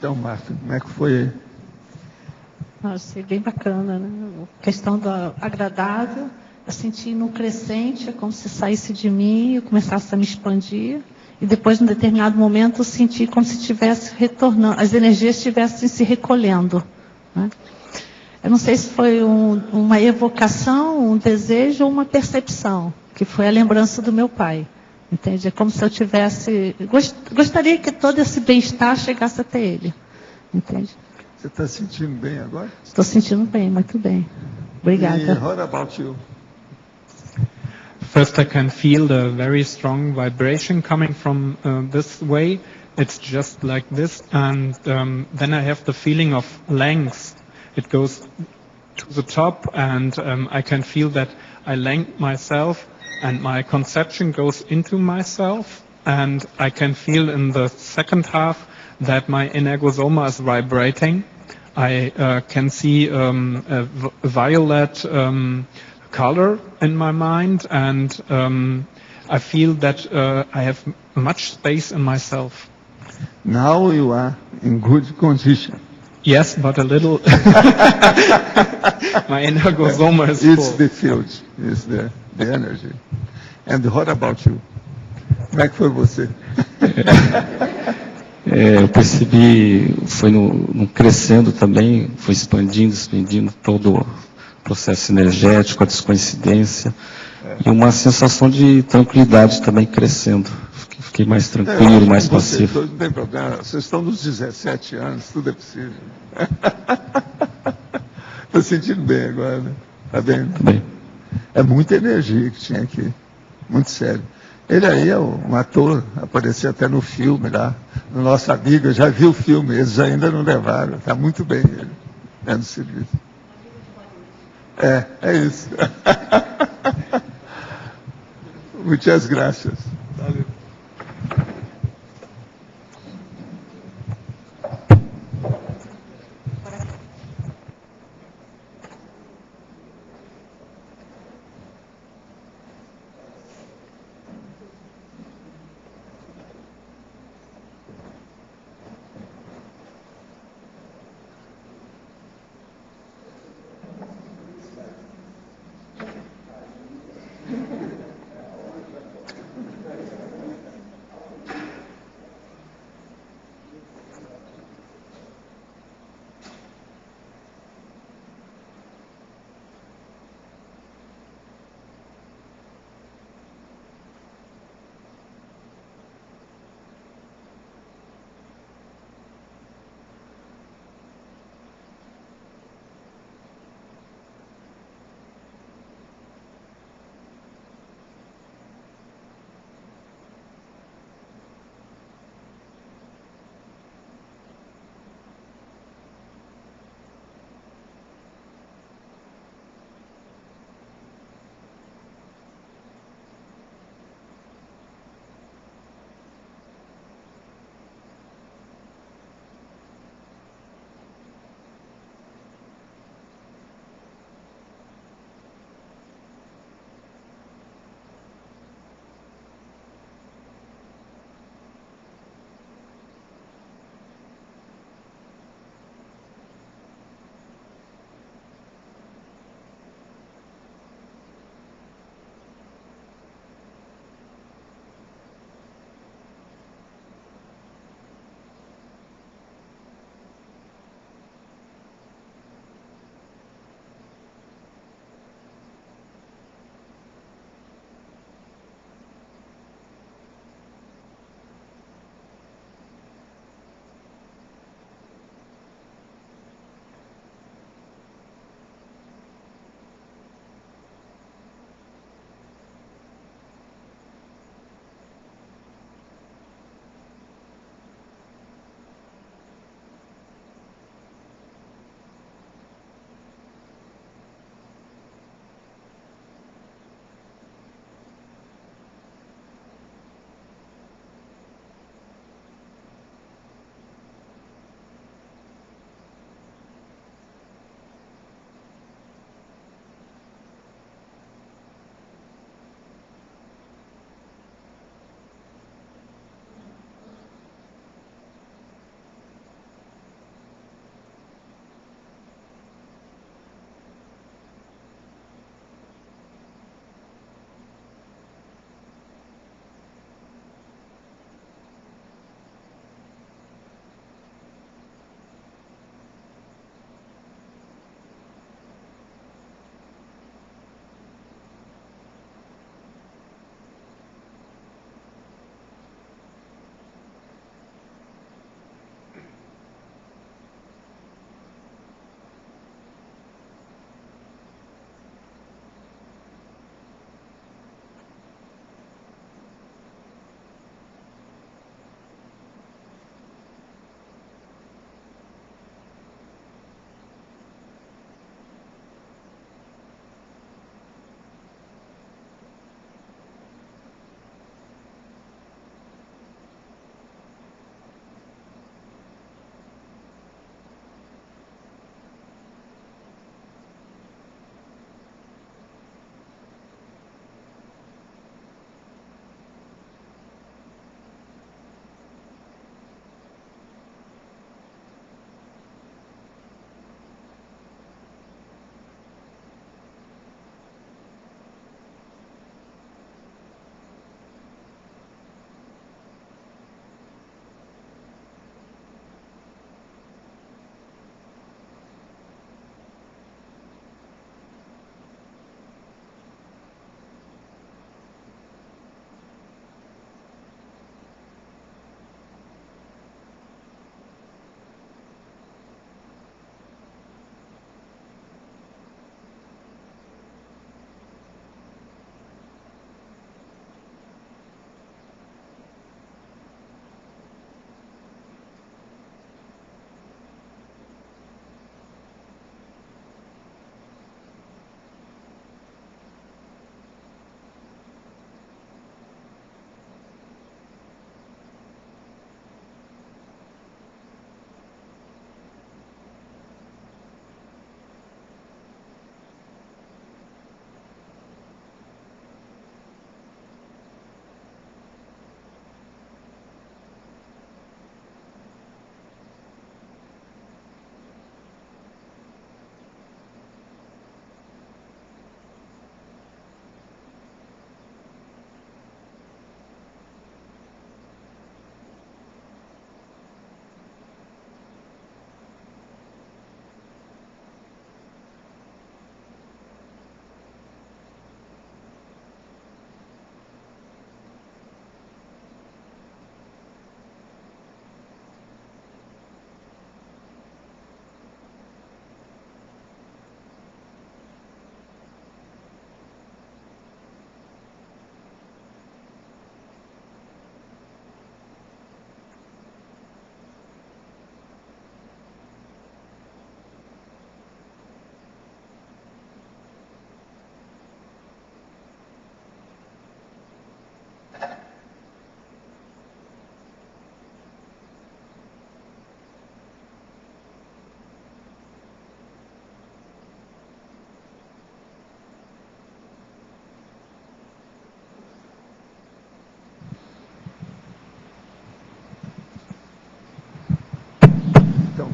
Então, Marta, como é que foi aí? Achei bem bacana, né? A questão do agradável, eu senti no crescente, é como se saísse de mim, eu começasse a me expandir, e depois, num determinado momento, eu senti como se estivesse retornando, as energias estivessem se recolhendo, né? Eu não sei se foi uma evocação, um desejo ou uma percepção, que foi a lembrança do meu pai. Entende? É como se eu tivesse... Gostaria que todo esse bem-estar chegasse até ele. Entende? Você está sentindo bem agora? Estou sentindo bem, muito bem. Obrigada. E what about you? First, I can feel the very strong vibration coming from this way. It's just like this. And then I have the feeling of length. It goes to the top, and I can feel that I length myself, and my conception goes into myself, and I can feel in the second half that my energosoma is vibrating. I can see a violet color in my mind, and I feel that I have much space in myself. Now you are in good condition. Yes, but a little. My energosoma is It's full. the field, it's the energy. And what about you? Como é que foi você? Eu percebi, foi no crescendo também, foi expandindo todo o processo energético, a descoincidência, e uma sensação de tranquilidade também crescendo. Fiquei mais tranquilo, mais passivo. Não tem problema, vocês estão nos 17 anos, tudo é possível. Estou sentindo bem agora, né? Está bem? Bem. É muita energia que tinha aqui, muito sério. Ele aí é um ator, apareceu até no filme lá, no nosso amigo, eu já vi o filme, eles ainda não levaram, está muito bem ele, né, no serviço. É isso. Muitas graças. Valeu.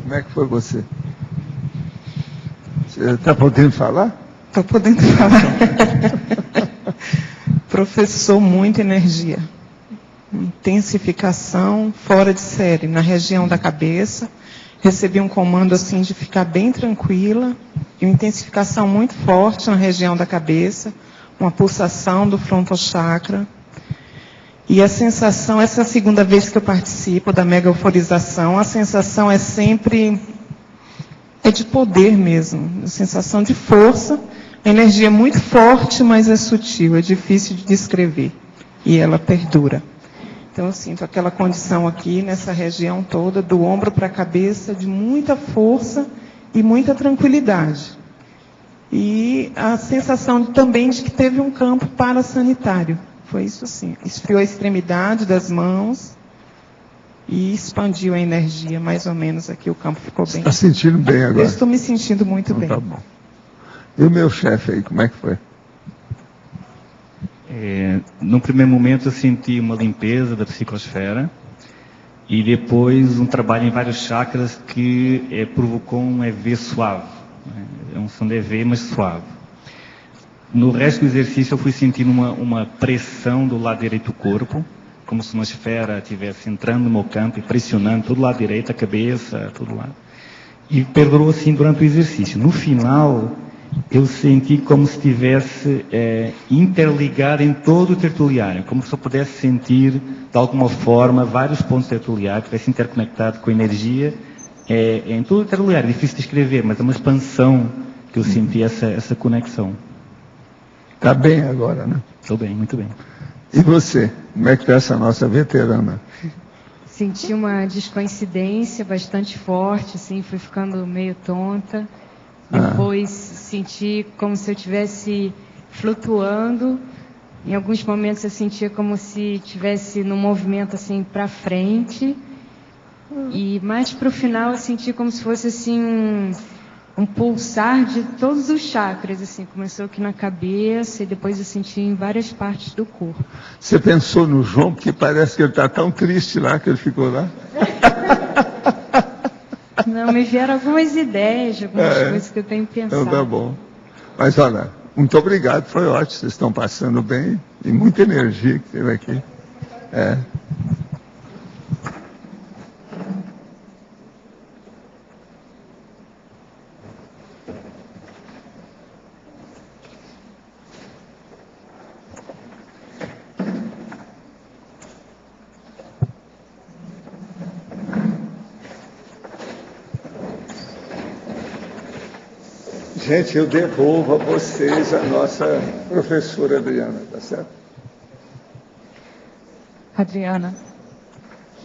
como é que foi você? Você está podendo falar? Estou podendo falar. Professor, muita energia. Intensificação fora de série, na região da cabeça. Recebi um comando assim de ficar bem tranquila. E uma intensificação muito forte na região da cabeça. Uma pulsação do frontal chakra. E a sensação, essa é a segunda vez que eu participo da mega euforização, a sensação é sempre, é de poder mesmo, a sensação de força, a energia é muito forte, mas é sutil, é difícil de descrever, e ela perdura. Então eu sinto aquela condição aqui, nessa região toda, do ombro para a cabeça, de muita força e muita tranquilidade. E a sensação também de que teve um campo parasanitário. Foi isso sim. Esfriou a extremidade das mãos e expandiu a energia, mais ou menos aqui. O campo ficou bem. Está sentindo bem agora? Eu estou me sentindo muito bem. Tá bom. E o meu chefe aí, como é que foi? No primeiro momento eu senti uma limpeza da psicosfera e depois um trabalho em vários chakras que provocou um EV suave. É um som de EV, mas suave. No resto do exercício eu fui sentindo uma pressão do lado direito do corpo, como se uma esfera estivesse entrando no meu campo e pressionando todo o lado direito, a cabeça, todo lado. E perdurou assim durante o exercício. No final, eu senti como se estivesse interligado em todo o tertuliário, como se eu pudesse sentir, de alguma forma, vários pontos tertuliários, estivesse interconectado com a energia em todo o tertuliário. É difícil de escrever, mas é uma expansão que eu senti essa conexão. Está bem agora, né? Estou bem, muito bem. E você? Como é que está essa nossa veterana? Senti uma descoincidência bastante forte, assim, fui ficando meio tonta. Depois senti como se eu estivesse flutuando. Em alguns momentos eu sentia como se estivesse num movimento assim para frente. E mais para o final eu senti como se fosse assim um pulsar de todos os chakras, assim, começou aqui na cabeça e depois eu senti em várias partes do corpo. Você pensou no João, porque parece que ele está tão triste lá, que ele ficou lá? Não, me vieram algumas ideias, algumas coisas que eu tenho pensado. Então tá bom. Mas olha, muito obrigado, foi ótimo, vocês estão passando bem, e muita energia que teve aqui. Gente, eu devolvo a vocês a nossa professora Adriana, tá certo? Adriana.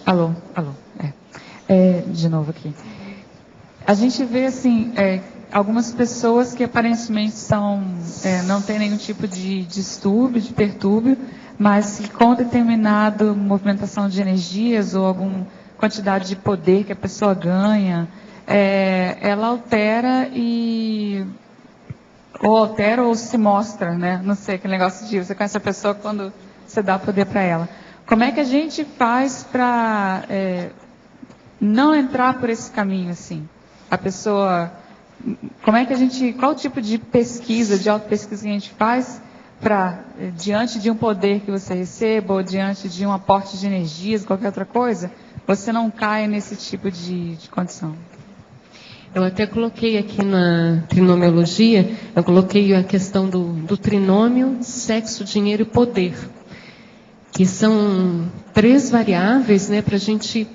Alô. De novo aqui. A gente vê, assim, algumas pessoas que aparentemente não têm nenhum tipo de distúrbio, de pertúrbio, mas que com determinada movimentação de energias ou alguma quantidade de poder que a pessoa ganha, ela altera ou se mostra, né? Não sei, aquele negócio de você conhece a pessoa quando você dá poder para ela. Como é que a gente faz para não entrar por esse caminho, assim? A pessoa, qual o tipo de pesquisa, de autopesquisa que a gente faz para, diante de um poder que você receba ou diante de um aporte de energias, qualquer outra coisa, você não caia nesse tipo de condição? Eu até coloquei aqui na trinomiologia, eu coloquei a questão do trinômio, sexo, dinheiro e poder, que são 3 variáveis, né, para a gente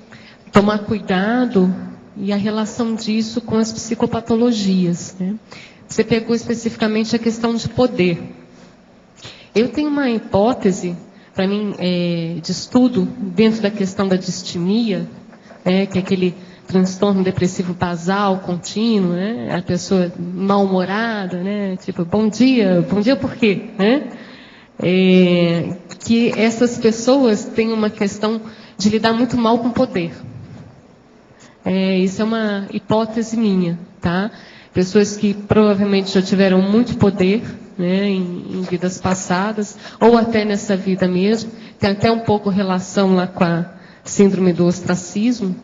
tomar cuidado e a relação disso com as psicopatologias, né? Você pegou especificamente a questão de poder. Eu tenho uma hipótese, para mim, de estudo, dentro da questão da distimia, que é aquele transtorno depressivo basal, contínuo, né? A pessoa mal-humorada, né? Tipo, bom dia por quê? Né? Que essas pessoas têm uma questão de lidar muito mal com poder. Isso é uma hipótese minha, tá? Pessoas que provavelmente já tiveram muito poder, né, em vidas passadas, ou até nessa vida mesmo, tem até um pouco relação lá com a síndrome do ostracismo,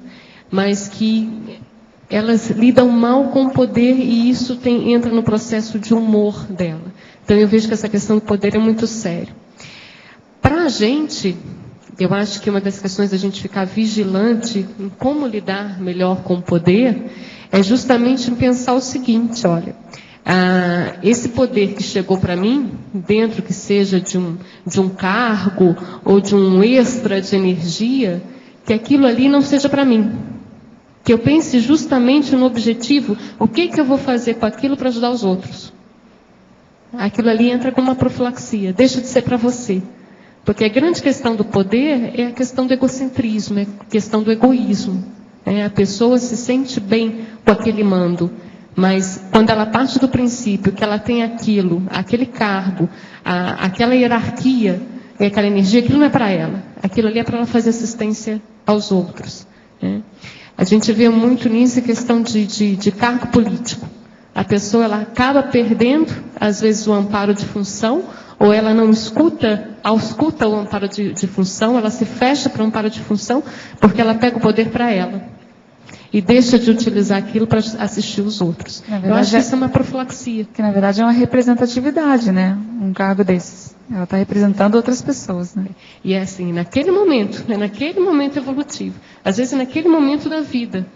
mas que elas lidam mal com o poder e isso entra no processo de humor dela. Então eu vejo que essa questão do poder é muito séria. Para a gente, eu acho que uma das questões da gente ficar vigilante em como lidar melhor com o poder é justamente pensar o seguinte, olha, esse poder que chegou para mim, dentro que seja de um cargo ou de um extra de energia, que aquilo ali não seja para mim. Que eu pense justamente no objetivo, o que eu vou fazer com aquilo para ajudar os outros. Aquilo ali entra como uma profilaxia, deixa de ser para você. Porque a grande questão do poder é a questão do egocentrismo, é a questão do egoísmo. A pessoa se sente bem com aquele mando, mas quando ela parte do princípio que ela tem aquilo, aquele cargo, aquela hierarquia, aquela energia, aquilo não é para ela. Aquilo ali é para ela fazer assistência aos outros. A gente vê muito nisso a questão de cargo político. A pessoa ela acaba perdendo, às vezes, o amparo de função, ou ela não escuta o amparo de função, ela se fecha para o amparo de função, porque ela pega o poder para ela. E deixa de utilizar aquilo para assistir os outros. Verdade, eu acho que isso é uma profilaxia. Que, na verdade, é uma representatividade, né? Um cargo desses. Ela está representando outras pessoas, né? E é assim, naquele momento evolutivo. Às vezes, naquele momento da vida.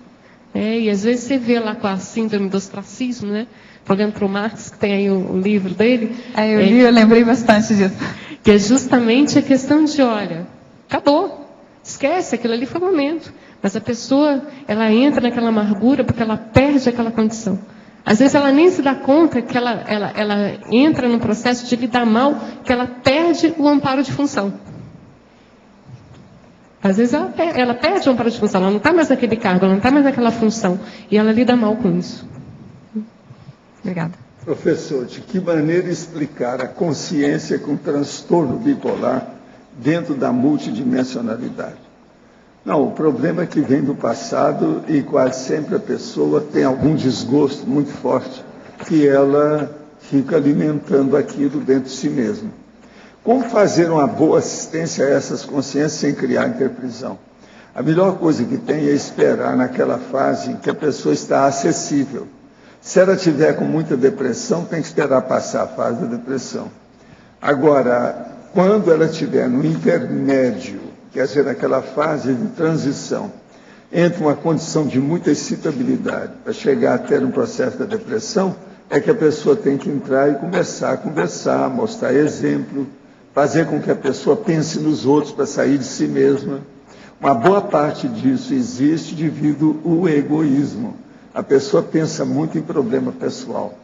E às vezes você vê lá com a síndrome do ostracismo, né? Olhando para o Marx, que tem aí o livro dele. Eu lembrei bastante disso. Que é justamente a questão de, olha, acabou. Esquece, aquilo ali foi o momento. Mas a pessoa, ela entra naquela amargura porque ela perde aquela condição. Às vezes ela nem se dá conta que ela entra no processo de lidar mal, que ela perde o amparo de função. Às vezes ela perde o amparo de função, ela não está mais naquele cargo, ela não está mais naquela função. E ela lida mal com isso. Obrigada. Professor, de que maneira explicar a consciência com transtorno bipolar dentro da multidimensionalidade? Não, o problema é que vem do passado e quase sempre a pessoa tem algum desgosto muito forte que ela fica alimentando aquilo dentro de si mesma. Como fazer uma boa assistência a essas consciências sem criar interprisão? A melhor coisa que tem é esperar naquela fase em que a pessoa está acessível. Se ela tiver com muita depressão, tem que esperar passar a fase da depressão. Agora, quando ela estiver no intermédio, quer dizer, naquela fase de transição, entre uma condição de muita excitabilidade para chegar até no processo da depressão, é que a pessoa tem que entrar e começar a conversar, mostrar exemplo, fazer com que a pessoa pense nos outros para sair de si mesma. Uma boa parte disso existe devido ao egoísmo. A pessoa pensa muito em problema pessoal.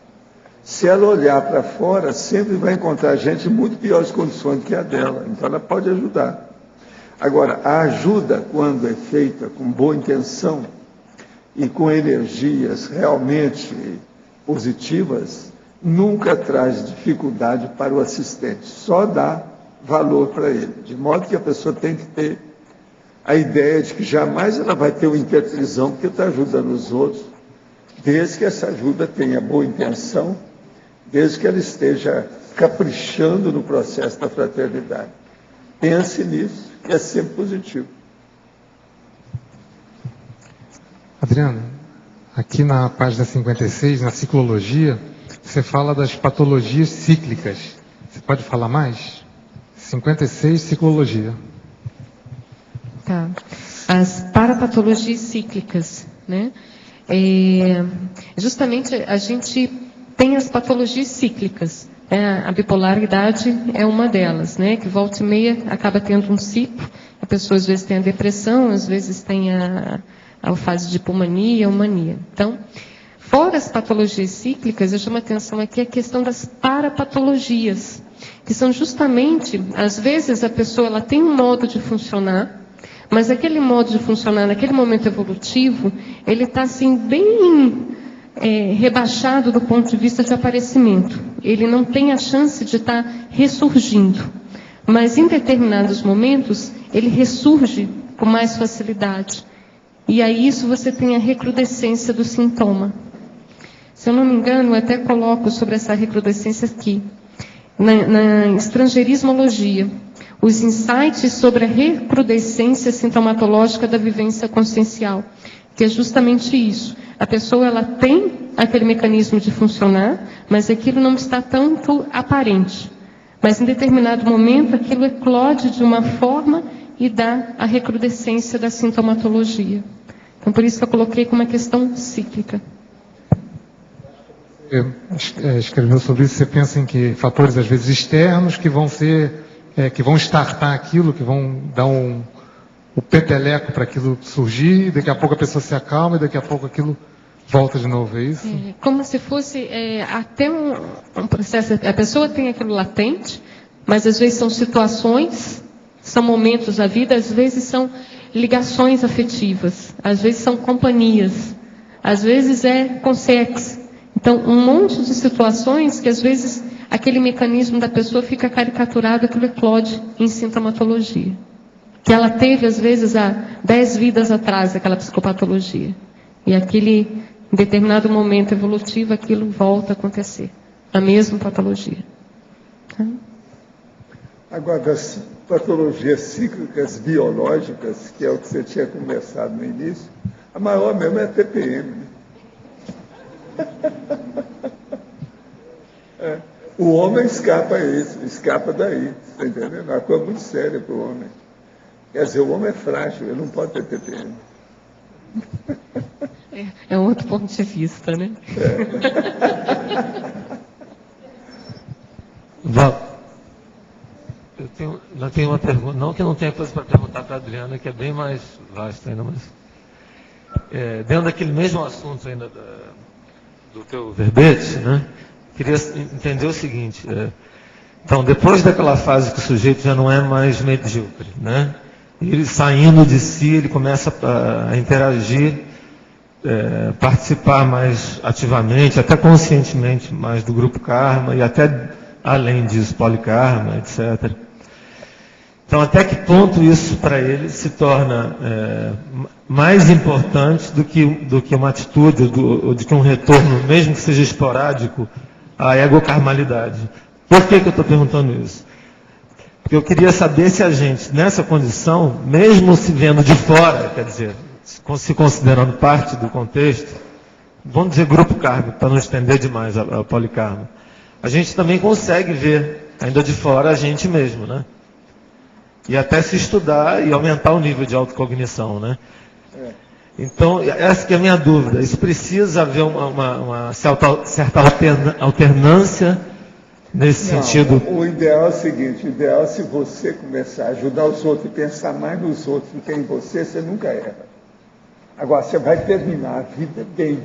Se ela olhar para fora, sempre vai encontrar gente em muito piores condições do que a dela. Então ela pode ajudar. Agora, a ajuda, quando é feita com boa intenção e com energias realmente positivas, nunca traz dificuldade para o assistente, só dá valor para ele. De modo que a pessoa tem que ter a ideia de que jamais ela vai ter uma interprisão porque está ajudando os outros, desde que essa ajuda tenha boa intenção, desde que ela esteja caprichando no processo da fraternidade. Pense nisso, que é sempre positivo. Adriana, aqui na página 56, na ciclologia, você fala das patologias cíclicas. Você pode falar mais? 56, ciclologia. Tá. As parapatologias cíclicas, né? Justamente a gente tem as patologias cíclicas. A bipolaridade é uma delas, né? Que volta e meia acaba tendo um ciclo. A pessoa às vezes tem a depressão, às vezes tem a fase de hipomania ou mania. Então, fora as patologias cíclicas, eu chamo a atenção aqui a questão das parapatologias, que são justamente, às vezes a pessoa ela tem um modo de funcionar, mas aquele modo de funcionar naquele momento evolutivo, ele está assim bem rebaixado do ponto de vista de aparecimento. Ele não tem a chance de estar ressurgindo. Mas em determinados momentos, ele ressurge com mais facilidade. E aí isso você tem a recrudescência do sintoma. Se eu não me engano, eu até coloco sobre essa recrudescência aqui. Na estrangeirismologia, os insights sobre a recrudescência sintomatológica da vivência consciencial, que é justamente isso. a pessoa ela tem aquele mecanismo de funcionar, mas aquilo não está tanto aparente. Mas em determinado momento aquilo eclode de uma forma e dá a recrudescência da sintomatologia. Então por isso que eu coloquei como uma questão cíclica. Escreveu sobre isso, você pensa em que fatores às vezes externos que vão que vão startar aquilo, que vão dar o peteleco para aquilo surgir, daqui a pouco a pessoa se acalma e daqui a pouco aquilo volta de novo, é isso? Como se fosse até um processo, a pessoa tem aquilo latente, mas às vezes são situações, são momentos da vida, às vezes são ligações afetivas, às vezes são companhias, às vezes é com sexo. Então, um monte de situações que às vezes aquele mecanismo da pessoa fica caricaturado, aquilo eclode em sintomatologia. Que ela teve, às vezes, há 10 vidas atrás, aquela psicopatologia. E aquele, em determinado momento evolutivo, aquilo volta a acontecer. A mesma patologia. Tá? Agora, das patologias cíclicas biológicas, que é o que você tinha conversado no início, a maior mesmo é a TPM. O homem escapa a isso, escapa daí, está entendendo? É uma coisa muito séria para o homem. Quer dizer, o homem é frágil, ele não pode ter TPM. É outro ponto de vista, né? Val, eu tenho uma pergunta, não que eu não tenha coisa para perguntar para a Adriana, que é bem mais vasta ainda, mas dentro daquele mesmo assunto ainda do teu verbete, né? Queria entender o seguinte, então, depois daquela fase que o sujeito já não é mais medíocre, né? Ele saindo de si, ele começa a interagir, participar mais ativamente, até conscientemente mais do grupo karma, e até além disso, polikarma, etc. Então, até que ponto isso para ele se torna mais importante do que uma atitude, ou do que um retorno, mesmo que seja esporádico, à egocarmalidade? Por que eu estou perguntando isso? Porque eu queria saber se a gente, nessa condição, mesmo se vendo de fora, quer dizer, se considerando parte do contexto, vamos dizer grupo kármico, para não estender demais a polikarma, a gente também consegue ver, ainda de fora, a gente mesmo, né? E até se estudar e aumentar o nível de autocognição, né? Então, essa que é a minha dúvida. Isso precisa haver uma certa alternância nesse sentido? O ideal é o seguinte, o ideal é se você começar a ajudar os outros e pensar mais nos outros do que em você, você nunca erra. Agora, você vai terminar a vida bem.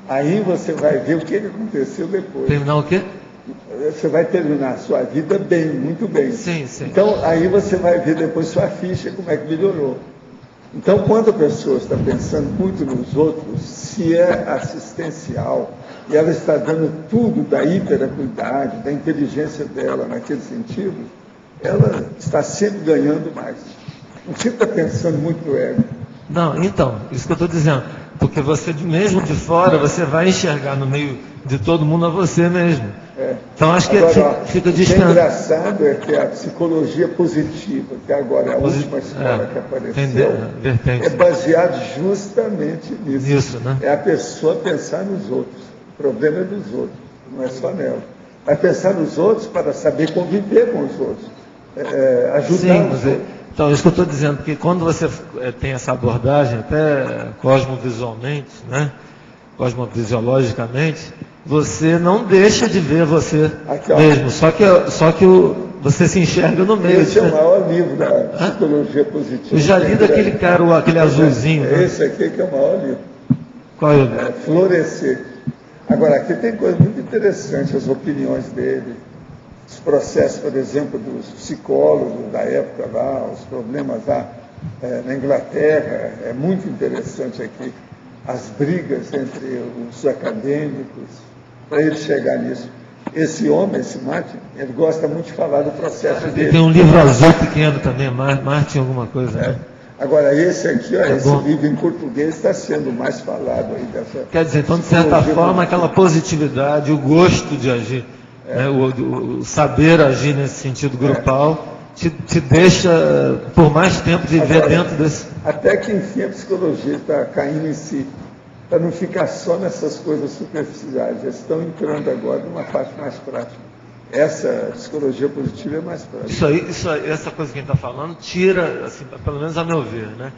Aí você vai ver o que aconteceu depois. Terminar o quê? Você vai terminar a sua vida bem, muito bem. Sim, sim. Então, aí você vai ver depois sua ficha, como é que melhorou. Então, quando a pessoa está pensando muito nos outros, se é assistencial, e ela está dando tudo da hiperacuidade, da inteligência dela naquele sentido, ela está sempre ganhando mais. Não fica pensando muito no ego. Não, então, isso que eu estou dizendo. Porque você, mesmo de fora, você vai enxergar no meio de todo mundo a você mesmo. Então, acho que fica distante. O engraçado é que a psicologia positiva, que agora é a última escola que apareceu, é baseada justamente nisso. Isso, né? É a pessoa pensar nos outros. O problema é dos outros, não é só nela. Vai pensar nos outros para saber conviver com os outros. Ajudar os outros. Então, isso que eu estou dizendo, porque quando você tem essa abordagem, até cosmovisualmente, né? Cosmovisiologicamente, você não deixa de ver você mesmo, só que você se enxerga no meio. Esse é o maior livro da psicologia positiva. Eu já li daquele cara, aquele azulzinho. Né? Esse aqui que é o maior livro. Qual é o livro? Florescer. Agora, aqui tem coisa muito interessante, as opiniões dele, os processos, por exemplo, dos psicólogos da época lá, os problemas lá na Inglaterra, é muito interessante aqui, as brigas entre os acadêmicos, para ele chegar nisso. Esse homem, esse Martin, ele gosta muito de falar do processo dele. Tem um livro azul pequeno também, Martin alguma coisa, né? Agora, esse aqui, esse livro em português está sendo mais falado aí dessa... Quer dizer, então, de certa forma, aquela positividade, o gosto de agir, né, o saber agir nesse sentido grupal, te deixa por mais tempo viver dentro desse... Até que, enfim, a psicologia está caindo em si. para não ficar só nessas coisas superficiais. Eles estão entrando agora numa parte mais prática. Essa psicologia positiva é mais prática. Isso aí, essa coisa que a gente está falando, tira, assim, pelo menos a meu ver, né?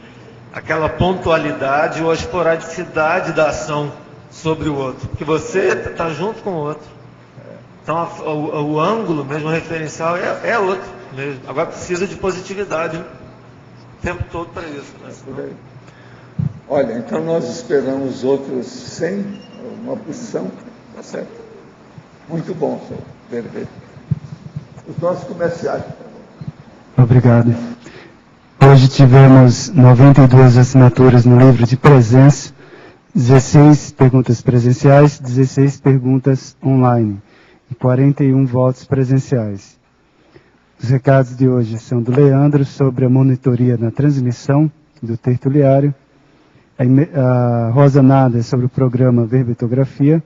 Aquela pontualidade ou a esporadicidade da ação sobre o outro. Porque você está junto com o outro. Então, o ângulo mesmo, o referencial é outro mesmo. Agora precisa de positividade, né? O tempo todo para isso. Né? Por aí. Olha, então nós esperamos outros 100, uma posição, tá certo? Muito bom, senhor. Perfeito. Os nossos comerciais. Obrigado. Hoje tivemos 92 assinaturas no livro de presença, 16 perguntas presenciais, 16 perguntas online e 41 votos presenciais. Os recados de hoje são do Leandro sobre a monitoria na transmissão do tertuliário, a Rosa Nada sobre o programa Verbetografia,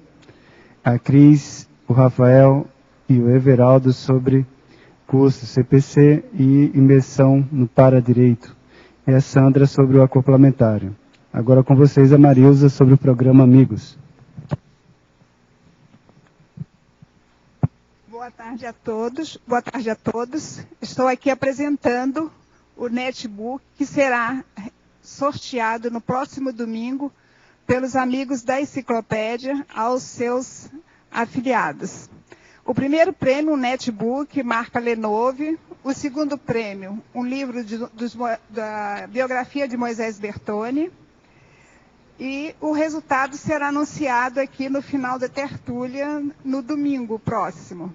a Cris, o Rafael e o Everaldo sobre curso CPC e imersão no Paradireito, e a Sandra sobre o acoplamentário. Agora com vocês a Marilza sobre o programa Amigos. Boa tarde a todos. Boa tarde a todos. Estou aqui apresentando o netbook que será sorteado no próximo domingo pelos amigos da enciclopédia aos seus afiliados. O primeiro prêmio, um netbook, marca Lenovo. O segundo prêmio, um livro da biografia de Moisés Bertone. E o resultado será anunciado aqui no final da tertúlia, no domingo próximo.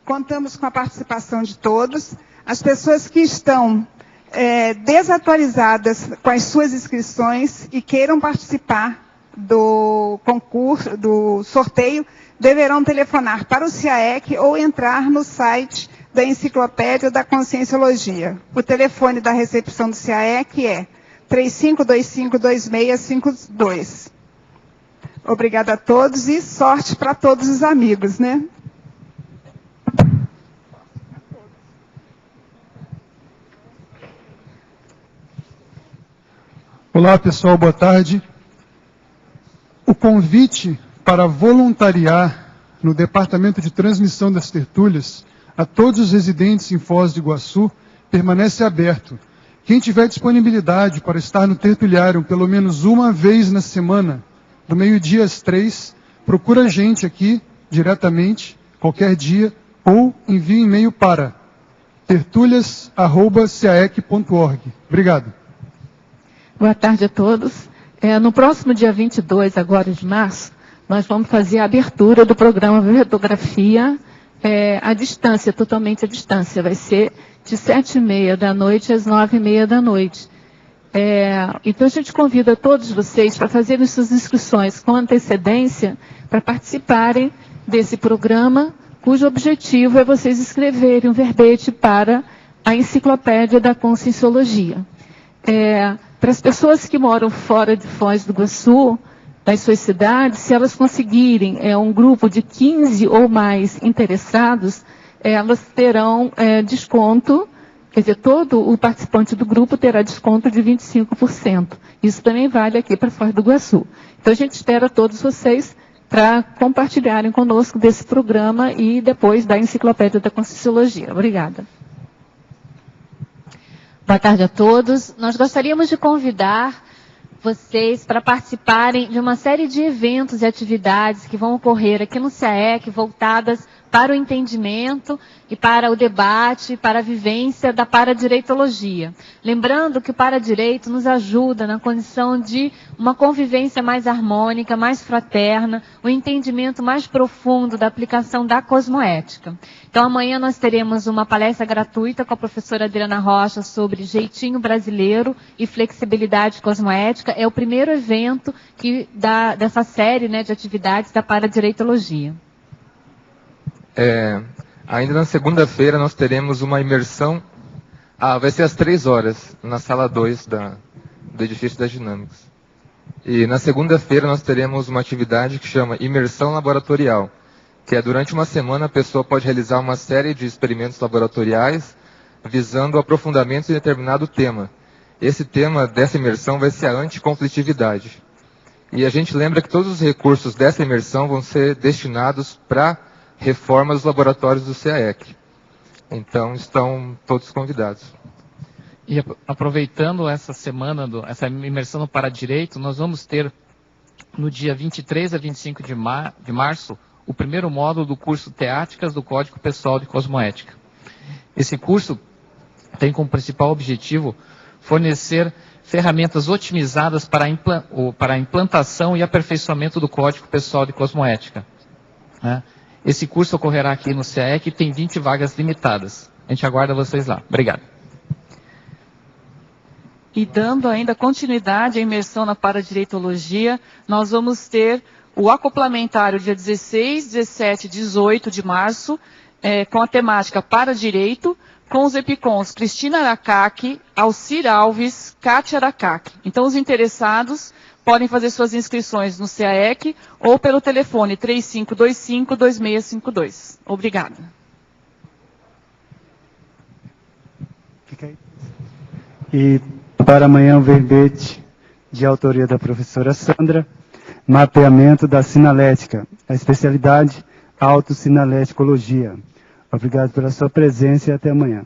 Contamos com a participação de todos. As pessoas que estão desatualizadas com as suas inscrições e queiram participar do concurso, do sorteio, deverão telefonar para o CIAEC ou entrar no site da Enciclopédia da Conscienciologia. O telefone da recepção do CIAEC é 35252652. Obrigada a todos e sorte para todos os amigos, né? Olá, pessoal, boa tarde. O convite para voluntariar no Departamento de Transmissão das Tertúlias a todos os residentes em Foz do Iguaçu permanece aberto. Quem tiver disponibilidade para estar no tertuliário pelo menos uma vez na semana, do meio-dia às 3, procura a gente aqui diretamente, qualquer dia, ou envie e-mail para tertulias@caec.org. Obrigado. Boa tarde a todos. No próximo dia 22, agora de março, nós vamos fazer a abertura do programa Verbetografia à distância, totalmente à distância. Vai ser de 7h30 da noite às 9h30 da noite. Então a gente convida todos vocês para fazerem suas inscrições com antecedência para participarem desse programa, cujo objetivo é vocês escreverem um verbete para a Enciclopédia da Conscienciologia. Para as pessoas que moram fora de Foz do Iguaçu, das suas cidades, se elas conseguirem um grupo de 15 ou mais interessados, elas terão desconto, quer dizer, todo o participante do grupo terá desconto de 25%. Isso também vale aqui para Foz do Iguaçu. Então a gente espera todos vocês para compartilharem conosco desse programa e depois da Enciclopédia da Conscienciologia. Obrigada. Boa tarde a todos. Nós gostaríamos de convidar vocês para participarem de uma série de eventos e atividades que vão ocorrer aqui no CIAEC, voltadas para o entendimento e para o debate, para a vivência da paradireitologia. Lembrando que o paradireito nos ajuda na condição de uma convivência mais harmônica, mais fraterna, um entendimento mais profundo da aplicação da cosmoética. Então amanhã nós teremos uma palestra gratuita com a professora Adriana Rocha sobre jeitinho brasileiro e flexibilidade cosmoética. É o primeiro evento dessa série, de atividades da paradireitologia. Ainda na segunda-feira nós teremos uma imersão, vai ser às 3h, na sala 2 do edifício das Dinâmicas. E na segunda-feira nós teremos uma atividade que chama imersão laboratorial, que durante uma semana a pessoa pode realizar uma série de experimentos laboratoriais visando aprofundamentos em determinado tema. Esse tema dessa imersão vai ser a anticonflitividade. E a gente lembra que todos os recursos dessa imersão vão ser destinados para reforma dos laboratórios do CAEC. Então, estão todos convidados. E aproveitando essa semana, essa imersão no Paradireito, nós vamos ter, no dia 23 a 25 de março, o primeiro módulo do curso Teáticas do Código Pessoal de Cosmoética. Esse curso tem como principal objetivo fornecer ferramentas otimizadas para a implantação e aperfeiçoamento do Código Pessoal de Cosmoética. Esse curso ocorrerá aqui no CAEC e tem 20 vagas limitadas. A gente aguarda vocês lá. Obrigado. E dando ainda continuidade à imersão na Paradireitologia, nós vamos ter o acoplamentário dia 16, 17 e 18 de março, com a temática Paradireito, com os EPICONs Cristina Aracaki, Alcir Alves, Kátia Aracaki. Então, os interessados podem fazer suas inscrições no CAEC ou pelo telefone 3525-2652. Obrigada. E para amanhã o verbete de autoria da professora Sandra, mapeamento da sinalética, a especialidade autossinaléticologia. Obrigado pela sua presença e até amanhã.